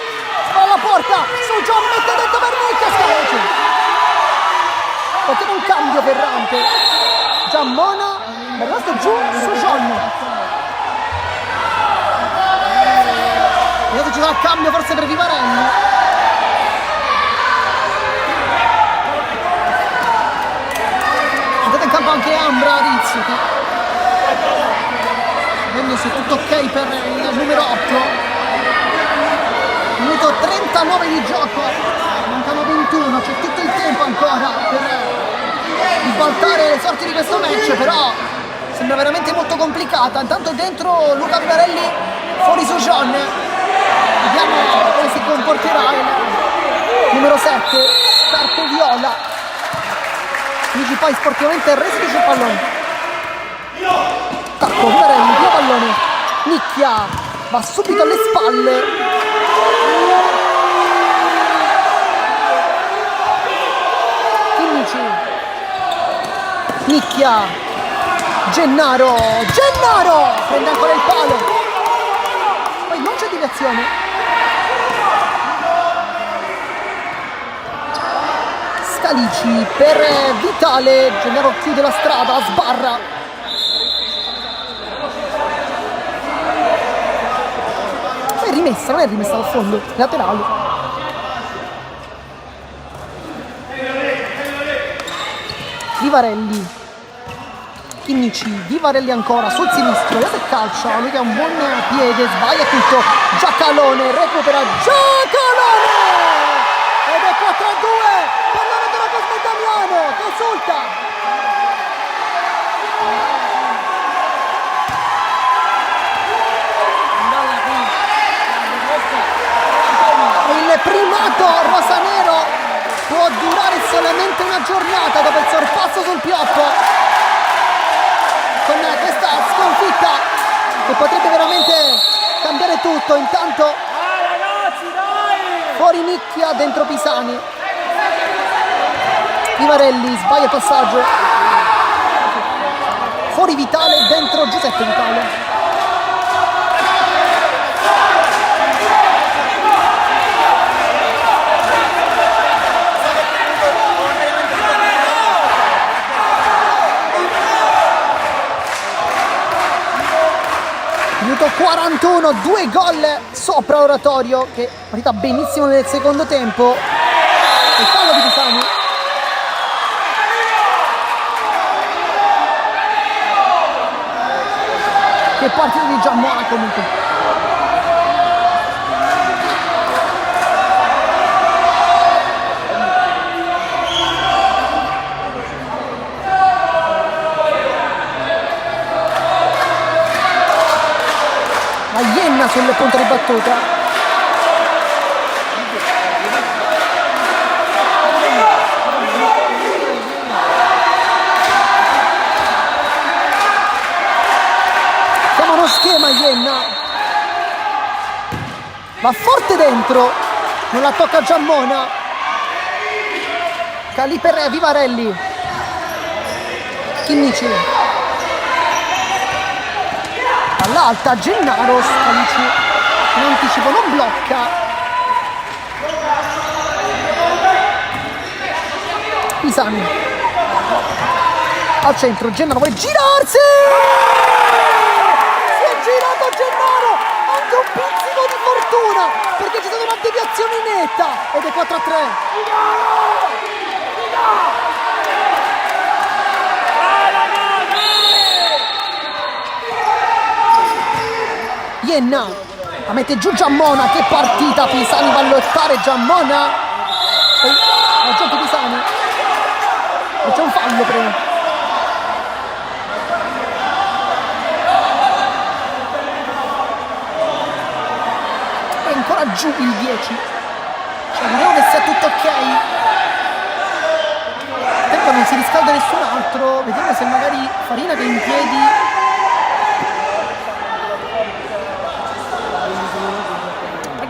spalla alla porta, su Gian, mette dentro per nicchia, Scalici. Poteva un cambio Ferrante, Giammona, è rimasto giù su Gian. Vedete ci sarà cambio forse per Vivarelli. Vedete in campo anche Ambra Rizzuti. Quindi se tutto ok per il numero 8. Minuto 39 di gioco. Mancano 21, c'è tutto il tempo ancora per ribaltare le sorti di questo match, però sembra veramente molto complicata. Intanto dentro Luca Vivarelli, fuori su Gian. Vediamo come si comporterà il numero 7, scarpe viola. Luigi poi sportivamente restituisce il pallone. Tacco, Vivarelli, via pallone. Nicchia, va subito alle spalle. Chinnici. Nicchia. Gennaro, prende ancora il palo. Poi non c'è direzione. Scalici per Vitale, Gennaro chiude la strada, sbarra. È rimessa, non è rimessa dal fondo, laterale. Vivarelli. Chinnici, Vivarelli ancora sul sinistro, vedete calcia, lui che ha un buon piede, sbaglia tutto. Giacalone, recupera Giacalone! Ed è 4-2, pallone della Cosmo Damiano, che esulta! Il primato rosanero può durare solamente una giornata dopo il sorpasso sul pioppo. Con questa sconfitta che potrebbe veramente cambiare tutto. Intanto fuori Nicchia, dentro Pisani. Vivarelli sbaglia il passaggio. Fuori Vitale, dentro Giuseppe Vitale. Minuto 41, 2 gol sopra Oratorio che è partita benissimo nel secondo tempo. Il fallo di Pisani. Che partita di Giammona comunque. Ienna sul punto di battuta. Siamo uno schema Ienna. Va forte dentro. Non la tocca Giammona. Calì per Vivarelli. Chinnici. All'alta Gennaro, Scalici in anticipo non blocca. Pisani al centro, Gennaro vuole girarsi, si è girato Gennaro, anche un pizzico di fortuna perché c'è stata una deviazione netta ed è 4-3. Ienna la mette giù Giammona, che partita, Pisani va a lottare Giammona, raggiunto Pisani e c'è un fallo prima. E ancora giù il 10, cioè vediamo che sia tutto ok, tempo non si riscalda nessun altro, vediamo se magari Farina che è in piedi.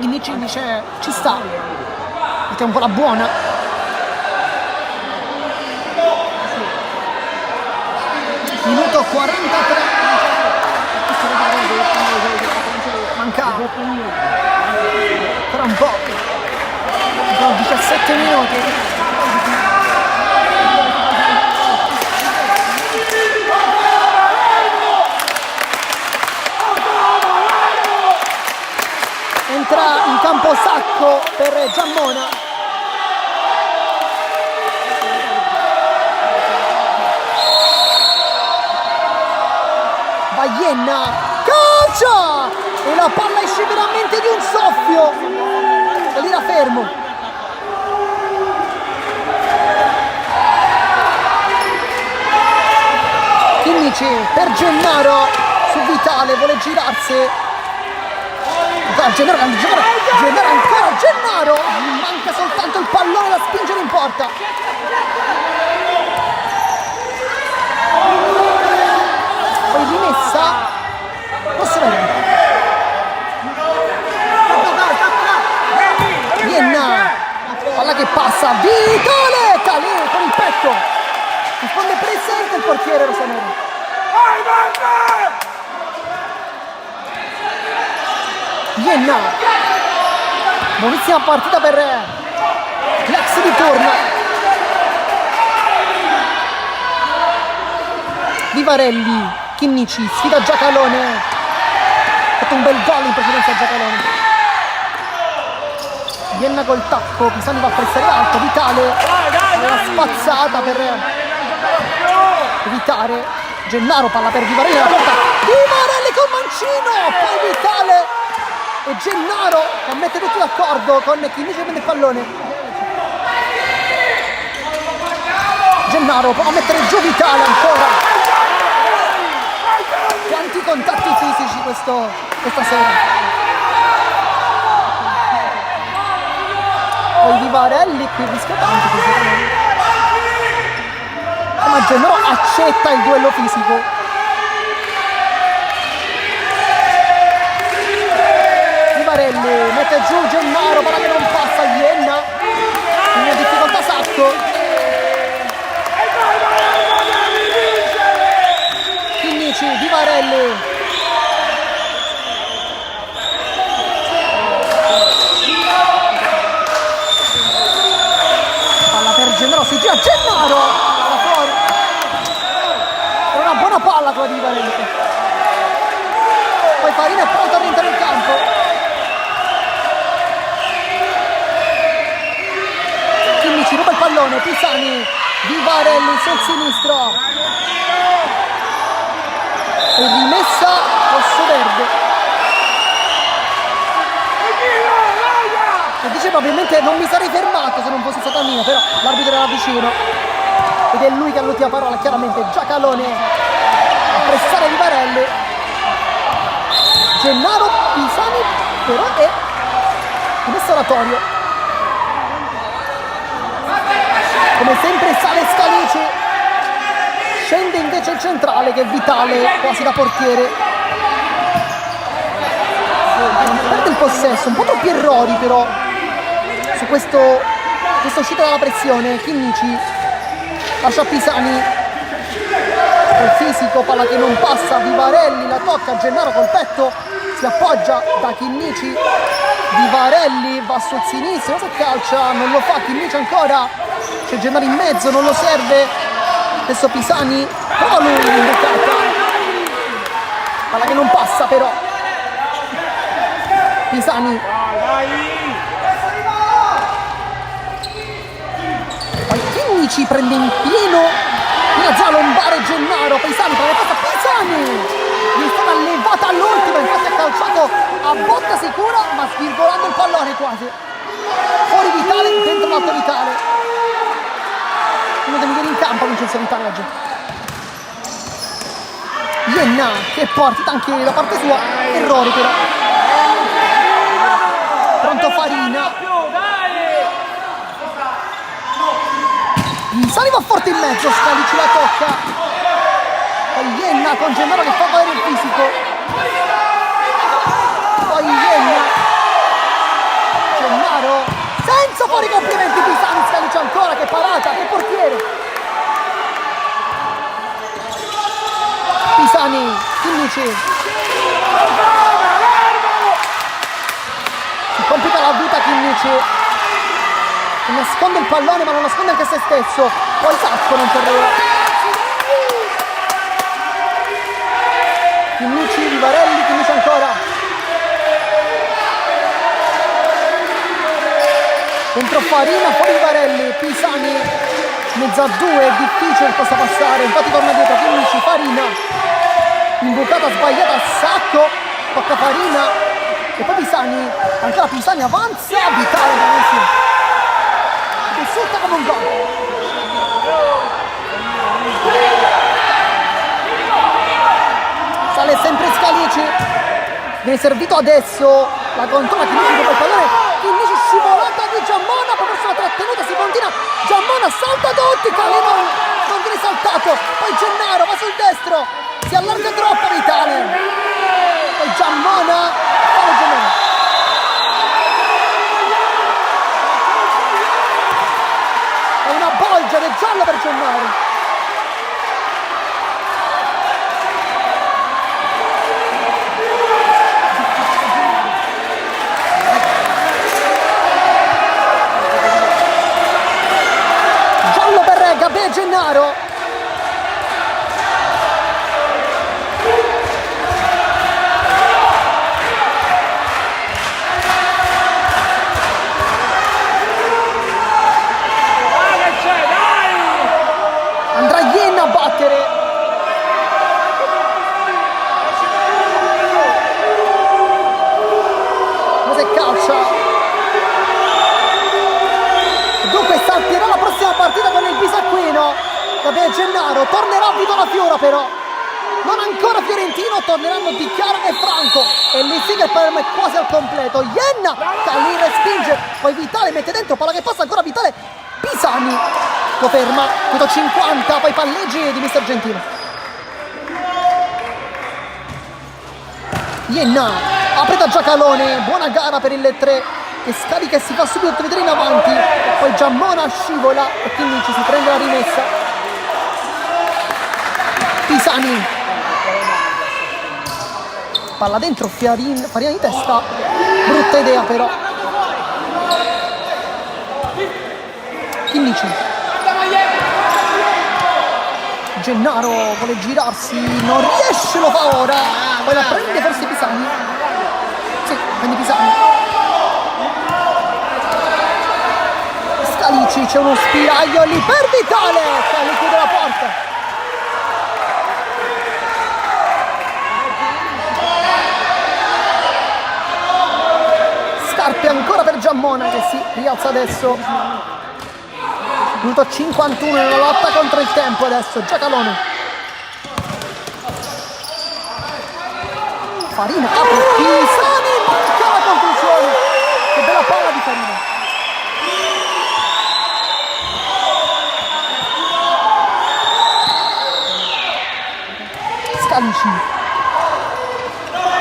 Ghinnici dice ci sta, perché è un po' la buona. Minuto 43. Manca ancora un po'. Sono 17 minuti. Entra in campo Sacco per Giammona. Va Ienna, calcia! E la palla esce veramente di un soffio. E lì era fermo. Chinnici per Gennaro su Vitale, vuole girarsi. Gennaro ancora Gennaro, manca soltanto il pallone da spingere in porta. Poi rimessa, posso vedere Ienna, palla che passa, Vitale, Calè con il petto, risponde presente il portiere rosanero. Ienna, buonissima partita per l'ex di turno. Vivarelli, Chinnici, sfida Giacalone, ha fatto un bel gol in precedenza Giacalone. Ienna col tacco, Pisani va a pressare alto, Vitale, la spazzata per evitare, Gennaro, palla per Vivarelli, la porta, Vivarelli con mancino, poi Vitale e Gennaro che mette tutti d'accordo con Chinnici che prende il pallone. Gennaro può mettere giù Vitale ancora. Quanti contatti fisici questa sera. Poi Vivarelli qui rischia tanto, ma Gennaro accetta il duello fisico. Vivarelli mette giù Gennaro, palla che non passa, Ienna in una difficoltà Sacco. Chinnici, Vivarelli, palla per Gennaro, si gira Gennaro, da fuori. È una buona palla quella di Vivarelli. Poi Farina è pronto a rientrare in campo. Chinnici ruba il pallone, Pisani, Vivarelli sul sinistro. e rimessa rosso verde. E diceva ovviamente non mi sarei fermato se non fosse stata mia, però l'arbitro era vicino ed è lui che ha l'ultima parola, chiaramente Giacalone a pressare Vivarelli. Gennaro, Pisani però è rimessa oratorio. Come sempre sale Scalici, scende invece il centrale che è Vitale, quasi da portiere. Perde il possesso, un po' troppi errori però su questa uscita dalla pressione. Chinnici lascia Pisani col fisico, palla che non passa, Vivarelli la tocca, Gennaro col petto si appoggia da Chinnici, Vivarelli va sul sinistro, se calcia, non lo fa, Chinnici ancora, c'è Gennaro in mezzo, non lo serve, adesso Pisani, prova lui l'imbucata, palla che non passa però, Pisani, poi Chinnici prende in pieno la zona lombare Gennaro, Pisani per la passa, Pisani! Gli è stata levata all'ultimo, infatti ha calciato a botta sicura, ma svirgolando il pallone quasi. Fuori Vitale, dentro l'altro Vitale. Uno dei migliori in campo Vincenzo Vitale oggi. Ienna, che partita anche da parte sua, errori però. Pronto Farina. Pisani va forte in mezzo, Scalici la tocca. Poi Ienna con Gennaro che fa vedere il fisico. Poi Ienna. Gennaro. Senza fuori complimenti Pisani, Scalici ancora, che parata, che portiere. Pisani, Chinnici. Si complica la vita Chinnici. Nasconde il pallone ma non nasconde anche se stesso. Poi Sacco non correva. Chinnici, Vivarelli, Chinnici ancora. Dentro Farina, fuori Vivarelli, Pisani, mezzo a due, è difficile il possa passare, infatti torna dietro Chinnici, Farina, imbucata sbagliata, Sacco, tocca Farina, e poi Pisani, ancora Pisani avanza, Vitale, che sutta come un gol. Sale sempre Scalici, viene servito adesso, la controlla Chinnici dopo il pallone, Chinnici scivolata di Giammona, poi verso la trattenuta si continua, Giammona salta tutti, Calino non viene saltato, poi Gennaro va sul destro, si allarga troppo Vitale, poi Giammona, poi Gennaro. È una bolgia del giallo per Gennaro. Gabriele Gennaro. Andrà Ienna a battere. Cos'è calcia? Dunque salterà la prossima partita con il Bisacquino. Gabriele Gennaro, tornerà Vito La Fiora però. Non ancora Fiorentino, torneranno Di Chiara e Franco. E lì sì che il Palermo è quasi al completo. Ienna, Calli respinge, poi Vitale mette dentro, palla che passa ancora Vitale. Pisani lo ferma, Vito 50, poi palleggi di Mister Gentile. Ienna, apre da Giacalone, buona gara per il 3. Che scarica e si fa subito vedere in avanti, poi Giammona scivola e quindi ci si prende la rimessa. Pisani, palla dentro, Farina in testa, brutta idea però. Chinnici, Gennaro vuole girarsi, non riesce, lo fa ora, poi la prende forse Pisani. Sì, prende Pisani. Scalici, c'è uno spiraglio lì per Vitale, Scalici chiude la porta. Giammona che si rialza adesso. Minuto 51 nella lotta contro il tempo adesso. Giacalone. Farina apre. Pisani manca la conclusione. Che bella palla di Farina. Scalici.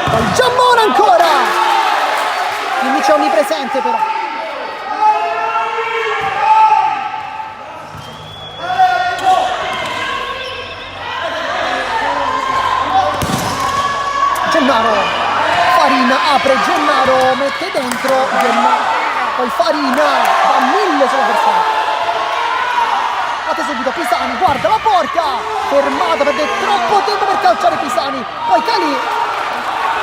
Poi Giammona ancora. Quindi c'è onnipresente però. Gennaro, Farina apre, Gennaro mette dentro, poi Farina va a 1000 sull'avversario. Guardate subito Pisani, guarda la porta, fermata perché è troppo tempo per calciare Pisani, poi Calì,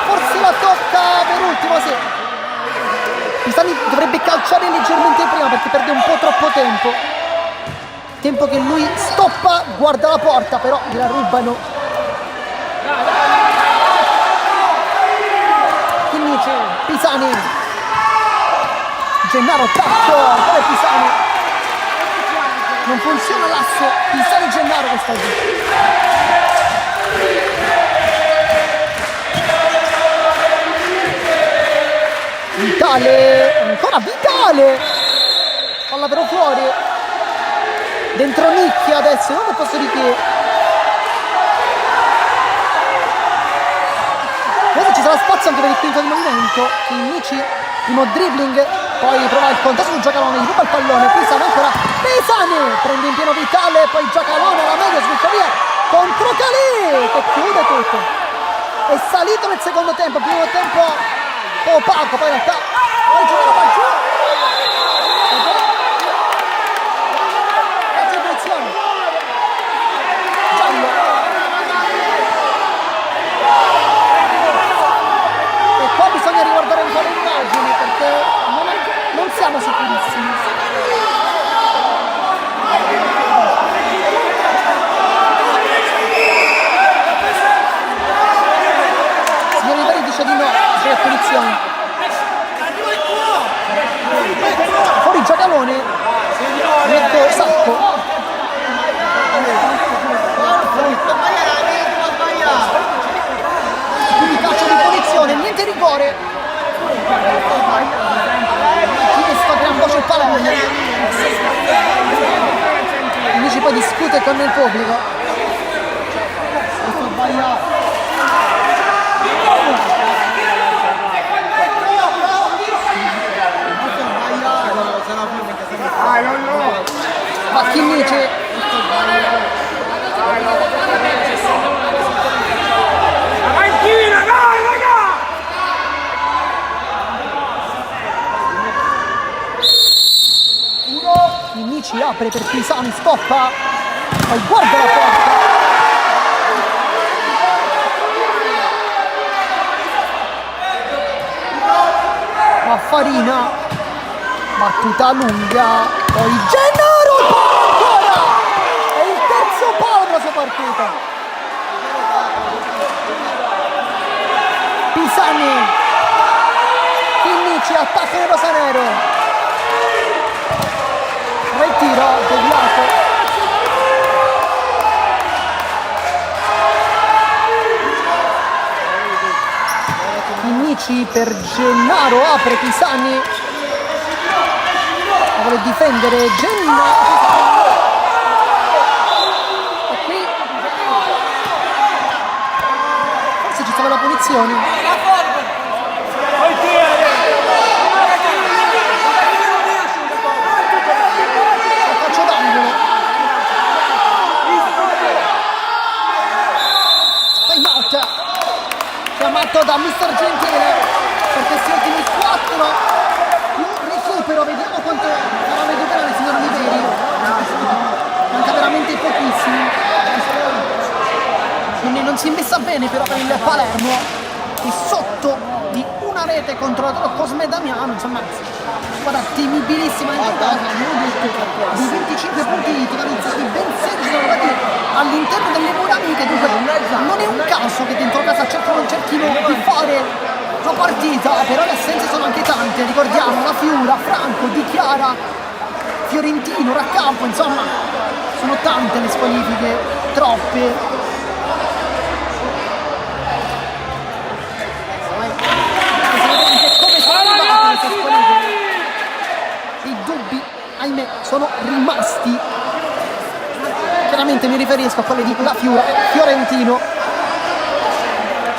forse la tocca per ultimo, sì. Pisani dovrebbe calciare leggermente prima perché perde un po' troppo tempo. Tempo che lui stoppa, guarda la porta, però gliela rubano. Pisani, Gennaro tacco, poi Pisani, non funziona l'asse, Pisani Gennaro quest'oggi. Vitale, ancora Vitale, palla però fuori, dentro nicchia adesso, non al posto di chi. Adesso ci sarà spazio anche per il quinto di movimento. Chinnici, primo dribbling, poi prova il contesto su Giacalone, gli ruba il pallone, Pisani ancora, Pisani prende in pieno Vitale, poi Giacalone alla media, sbuccia via contro Calì che chiude tutto. È salito nel secondo tempo, primo tempo un po' opaco, poi in realtà poi Giacalone va giù. Giallo. Bisogna riguardare un po' le immagini perché non siamo sicurissimi. Signor Riveri dice di no, c'è punizione. Fuori Giacalone, metto Sacco. Quindi calcio di punizione, niente rigore. Chi che sta creando voce il pallone. Invece poi discute con il pubblico. Ma chi dice? Chinnici apre per Pisani, stoppa, poi guarda la porta. Ma Farina, battuta lunga, poi Gennaro ancora! È il terzo palo della sua partita. Pisani, Chinnici, attacca nel rosanero. Tiro deviato. Chinnici per Gennaro, apre Pisani, vuole difendere Gennaro e qui forse ci stava la punizione. Chiamato da Mister Gentile per questi ultimi 4 più recupero, vediamo quanto farà recuperare il signor Riveri. Manca veramente pochissimo, quindi non si è messa bene però per il Palermo, che sotto di una rete contro la Cosme Damiano, insomma squadra temibilissima in casa, di 25 punti totalizzati, ben 16 sono arrivati all'interno delle mura amiche, dunque non è un caso che dentro casa cerchino di fare una partita, però le assenze sono anche tante, ricordiamo La Fiura, Franco, Di Chiara, Fiorentino, Raccampo, insomma sono tante le squalifiche, troppe. Come sono arrivate queste squalifiche? I dubbi, ahimè, sono rimasti. Chiaramente mi riferisco a quelle di La Fiura, Fiorentino,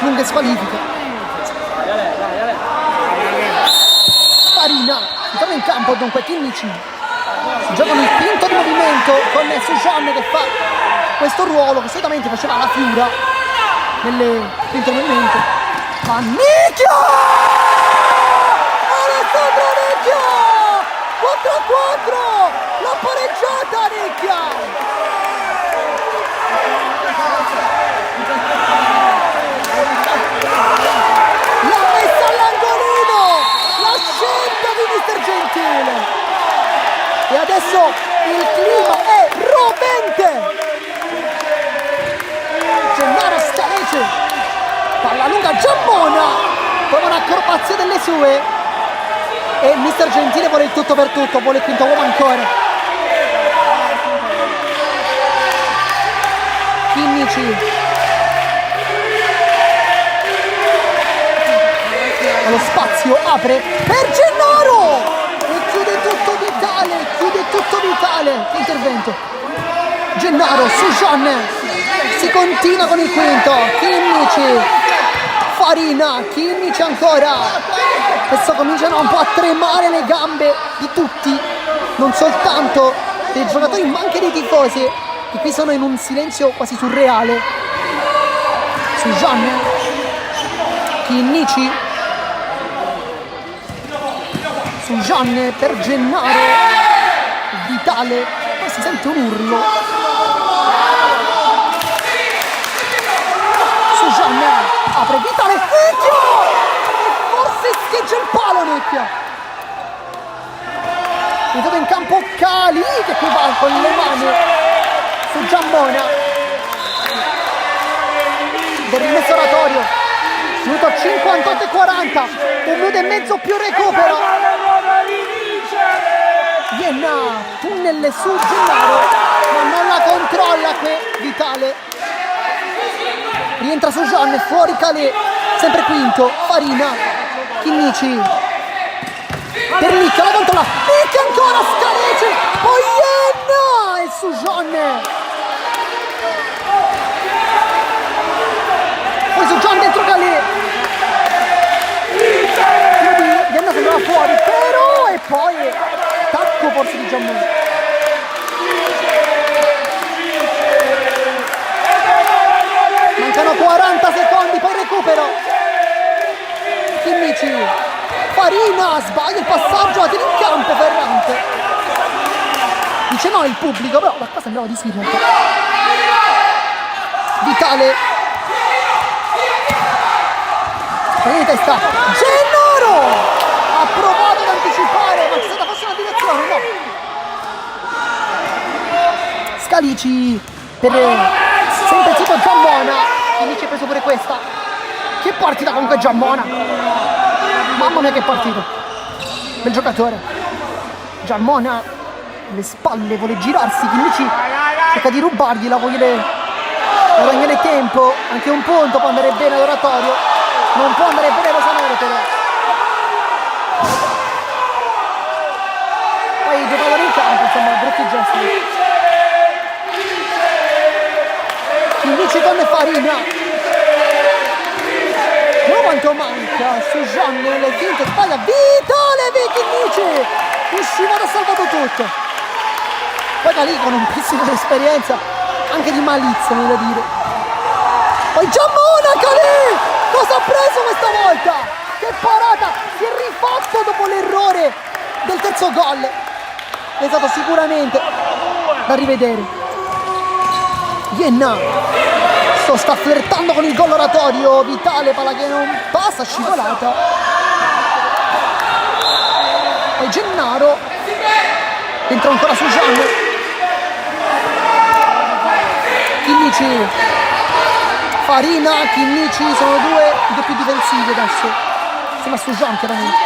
lunghe squalifiche. Farina, si trova in campo dunque Chinnici, si gioca il quinto di movimento con Sujan che fa questo ruolo che solitamente faceva La Fiura nel quinto movimento. Nicchia! Alessandro Nicchia! 4-4! L'ha pareggiata Nicchia! L'ha messa all'angolino! La scelta di Mister Gentile! E adesso il clima è rovente! Gennaro Scalece, palla lunga, Giammona, poi un'acrobazia delle sue e Mister Gentile vuole il tutto per tutto, vuole il quinto uomo ancora. Chinnici, allo spazio, apre per Gennaro e chiude tutto Vitale, che intervento. Gennaro, Sujan, si continua con il quinto, Chinnici, Farina, Chinnici ancora. Adesso cominciano un po' a tremare le gambe di tutti, non soltanto dei giocatori ma anche dei tifosi, che qui sono in un silenzio quasi surreale. Sujan, Chinnici, Sujan per Gennaro, Vitale, poi si sente un urlo. Sujan apre Vitale, Necchia! E forse scheggia il palo Necchia. Ritorna in campo Cali che qui va con le mani su Giammona. Del rimesso oratorio. Minuto 58 e 40. Un minuto e mezzo più recupero. Vienna, tunnel su Gennaro, ma non la controlla qui Vitale. Rientra Sujan, fuori Calais, sempre quinto, Farina, Chinnici, per Nicchia, la controlla, Nicchia ancora, Scalece, poi Vienna e Sujan. Poi Sujan dentro Calais. Vienna sembrava fuori, però e poi tacco forse di Giammona. Mancano 40 secondi, poi recupero. Chinnici, Farina, sbaglia il passaggio, la tiene in campo Ferrante. Dice no il pubblico, però da qua sembrava di sì in realtà. Vitale. Poi in testa, Gennaro! Ha provato ad anticipare, ma c'è stata forse una direzione, no? Scalici per sempre zitto Giammona. Chinnici ha preso pure questa. Che partita comunque Giammona. Mamma mia che partita. Bel giocatore. Giammona le spalle, vuole girarsi. Chinnici cerca di rubargliela, vuole guadagnare tempo. Anche un punto può andare bene all'oratorio. Non può andare bene Rosanero però. Poi due palloni in campo, insomma, brutti gesti. Chinnici con Farina. Ma quanto manca Sujan, le finte, sbaglia Vitale di Chinnici. Uscivano, ha salvato tutto. Poi da lì con un pizzico di esperienza, anche di malizia, mi da dire. Poi Giammona, Calì! Cosa ha preso questa volta? Che parata! Si è rifatto dopo l'errore del terzo gol. È stato sicuramente da rivedere. Vienna sta flirtando con il gol oratorio. Vitale, palla che non passa, scivolata. Poi Gennaro entra ancora su Gian. Chinnici, Farina, Chinnici, sono due più difensivi adesso. insieme a Sujan chiaramente.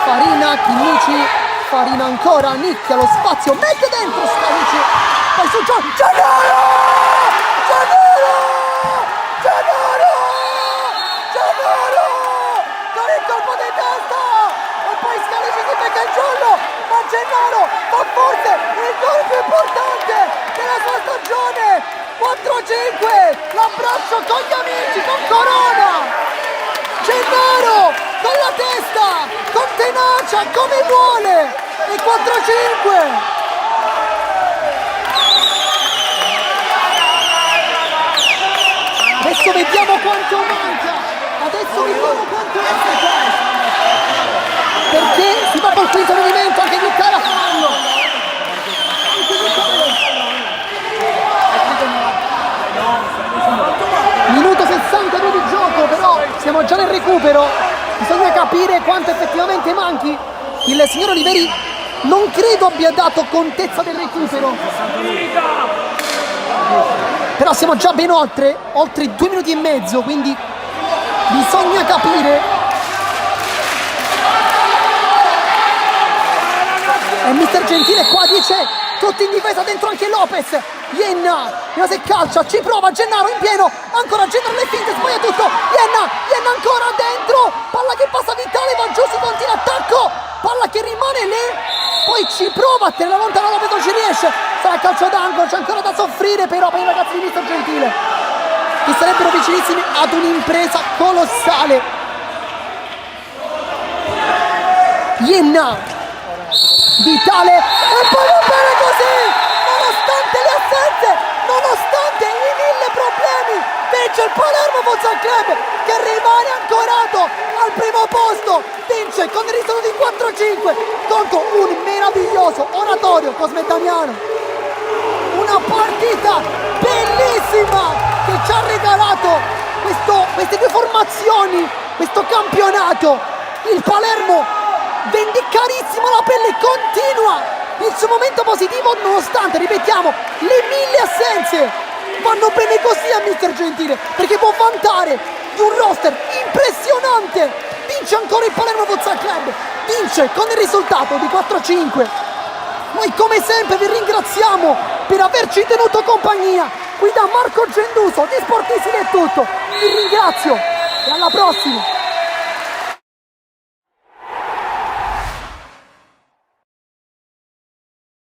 Farina, Chinnici, Farina ancora, nicchia lo spazio, mette dentro Scalici, poi Sujan, Giannaro con il colpo di testa e poi Scalici si becca il giallo, ma Gennaro fa forse il gol più importante della sua stagione. 4-5, l'abbraccio con gli amici, con Corona, Gennaro con la testa, con tenacia, come vuole, e 4-5. Adesso vediamo quanto manca, perché si va col quinto movimento, anche Lucara fallo. Minuto 62 di gioco, però siamo già nel recupero, bisogna capire quanto effettivamente manchi. Il signor Oliveri non credo abbia dato contezza del recupero, però siamo già ben oltre 2 minuti e mezzo, quindi bisogna capire. E mister Gentile qua dice tutti in difesa, dentro anche Lopez. Ienna, vediamo se calcia, ci prova Gennaro in pieno, ancora Gennaro le finte, sbaglia tutto. Ienna ancora dentro, palla che passa Vitale, va giù, si continua attacco, palla che rimane lì, poi ci prova a tenerla lontana, Lopez non ci riesce, sarà calcio d'angolo, c'è ancora da soffrire però per i ragazzi di mister Gentile, che sarebbero vicinissimi ad un'impresa colossale. Ienna, Vitale, e poi va bene così, nonostante le assenze, nonostante i 1000 problemi, vince il Palermo Futsal Club, che rimane ancorato al primo posto, vince con il risultato di 4-5 contro un meraviglioso Oratorio Cosme Damiano. Una partita bellissima che ci ha regalato queste due formazioni, questo campionato. Il Palermo vende carissimo la pelle, continua il suo momento positivo nonostante, ripetiamo, le 1000 assenze. Vanno bene così a mister Gentile, perché può vantare di un roster impressionante. Vince ancora il Palermo Futsal Club, vince con il risultato di 4-5. Noi come sempre vi ringraziamo per averci tenuto compagnia. Qui da Marco Genduso di Sportisti è tutto, vi ringrazio e alla prossima.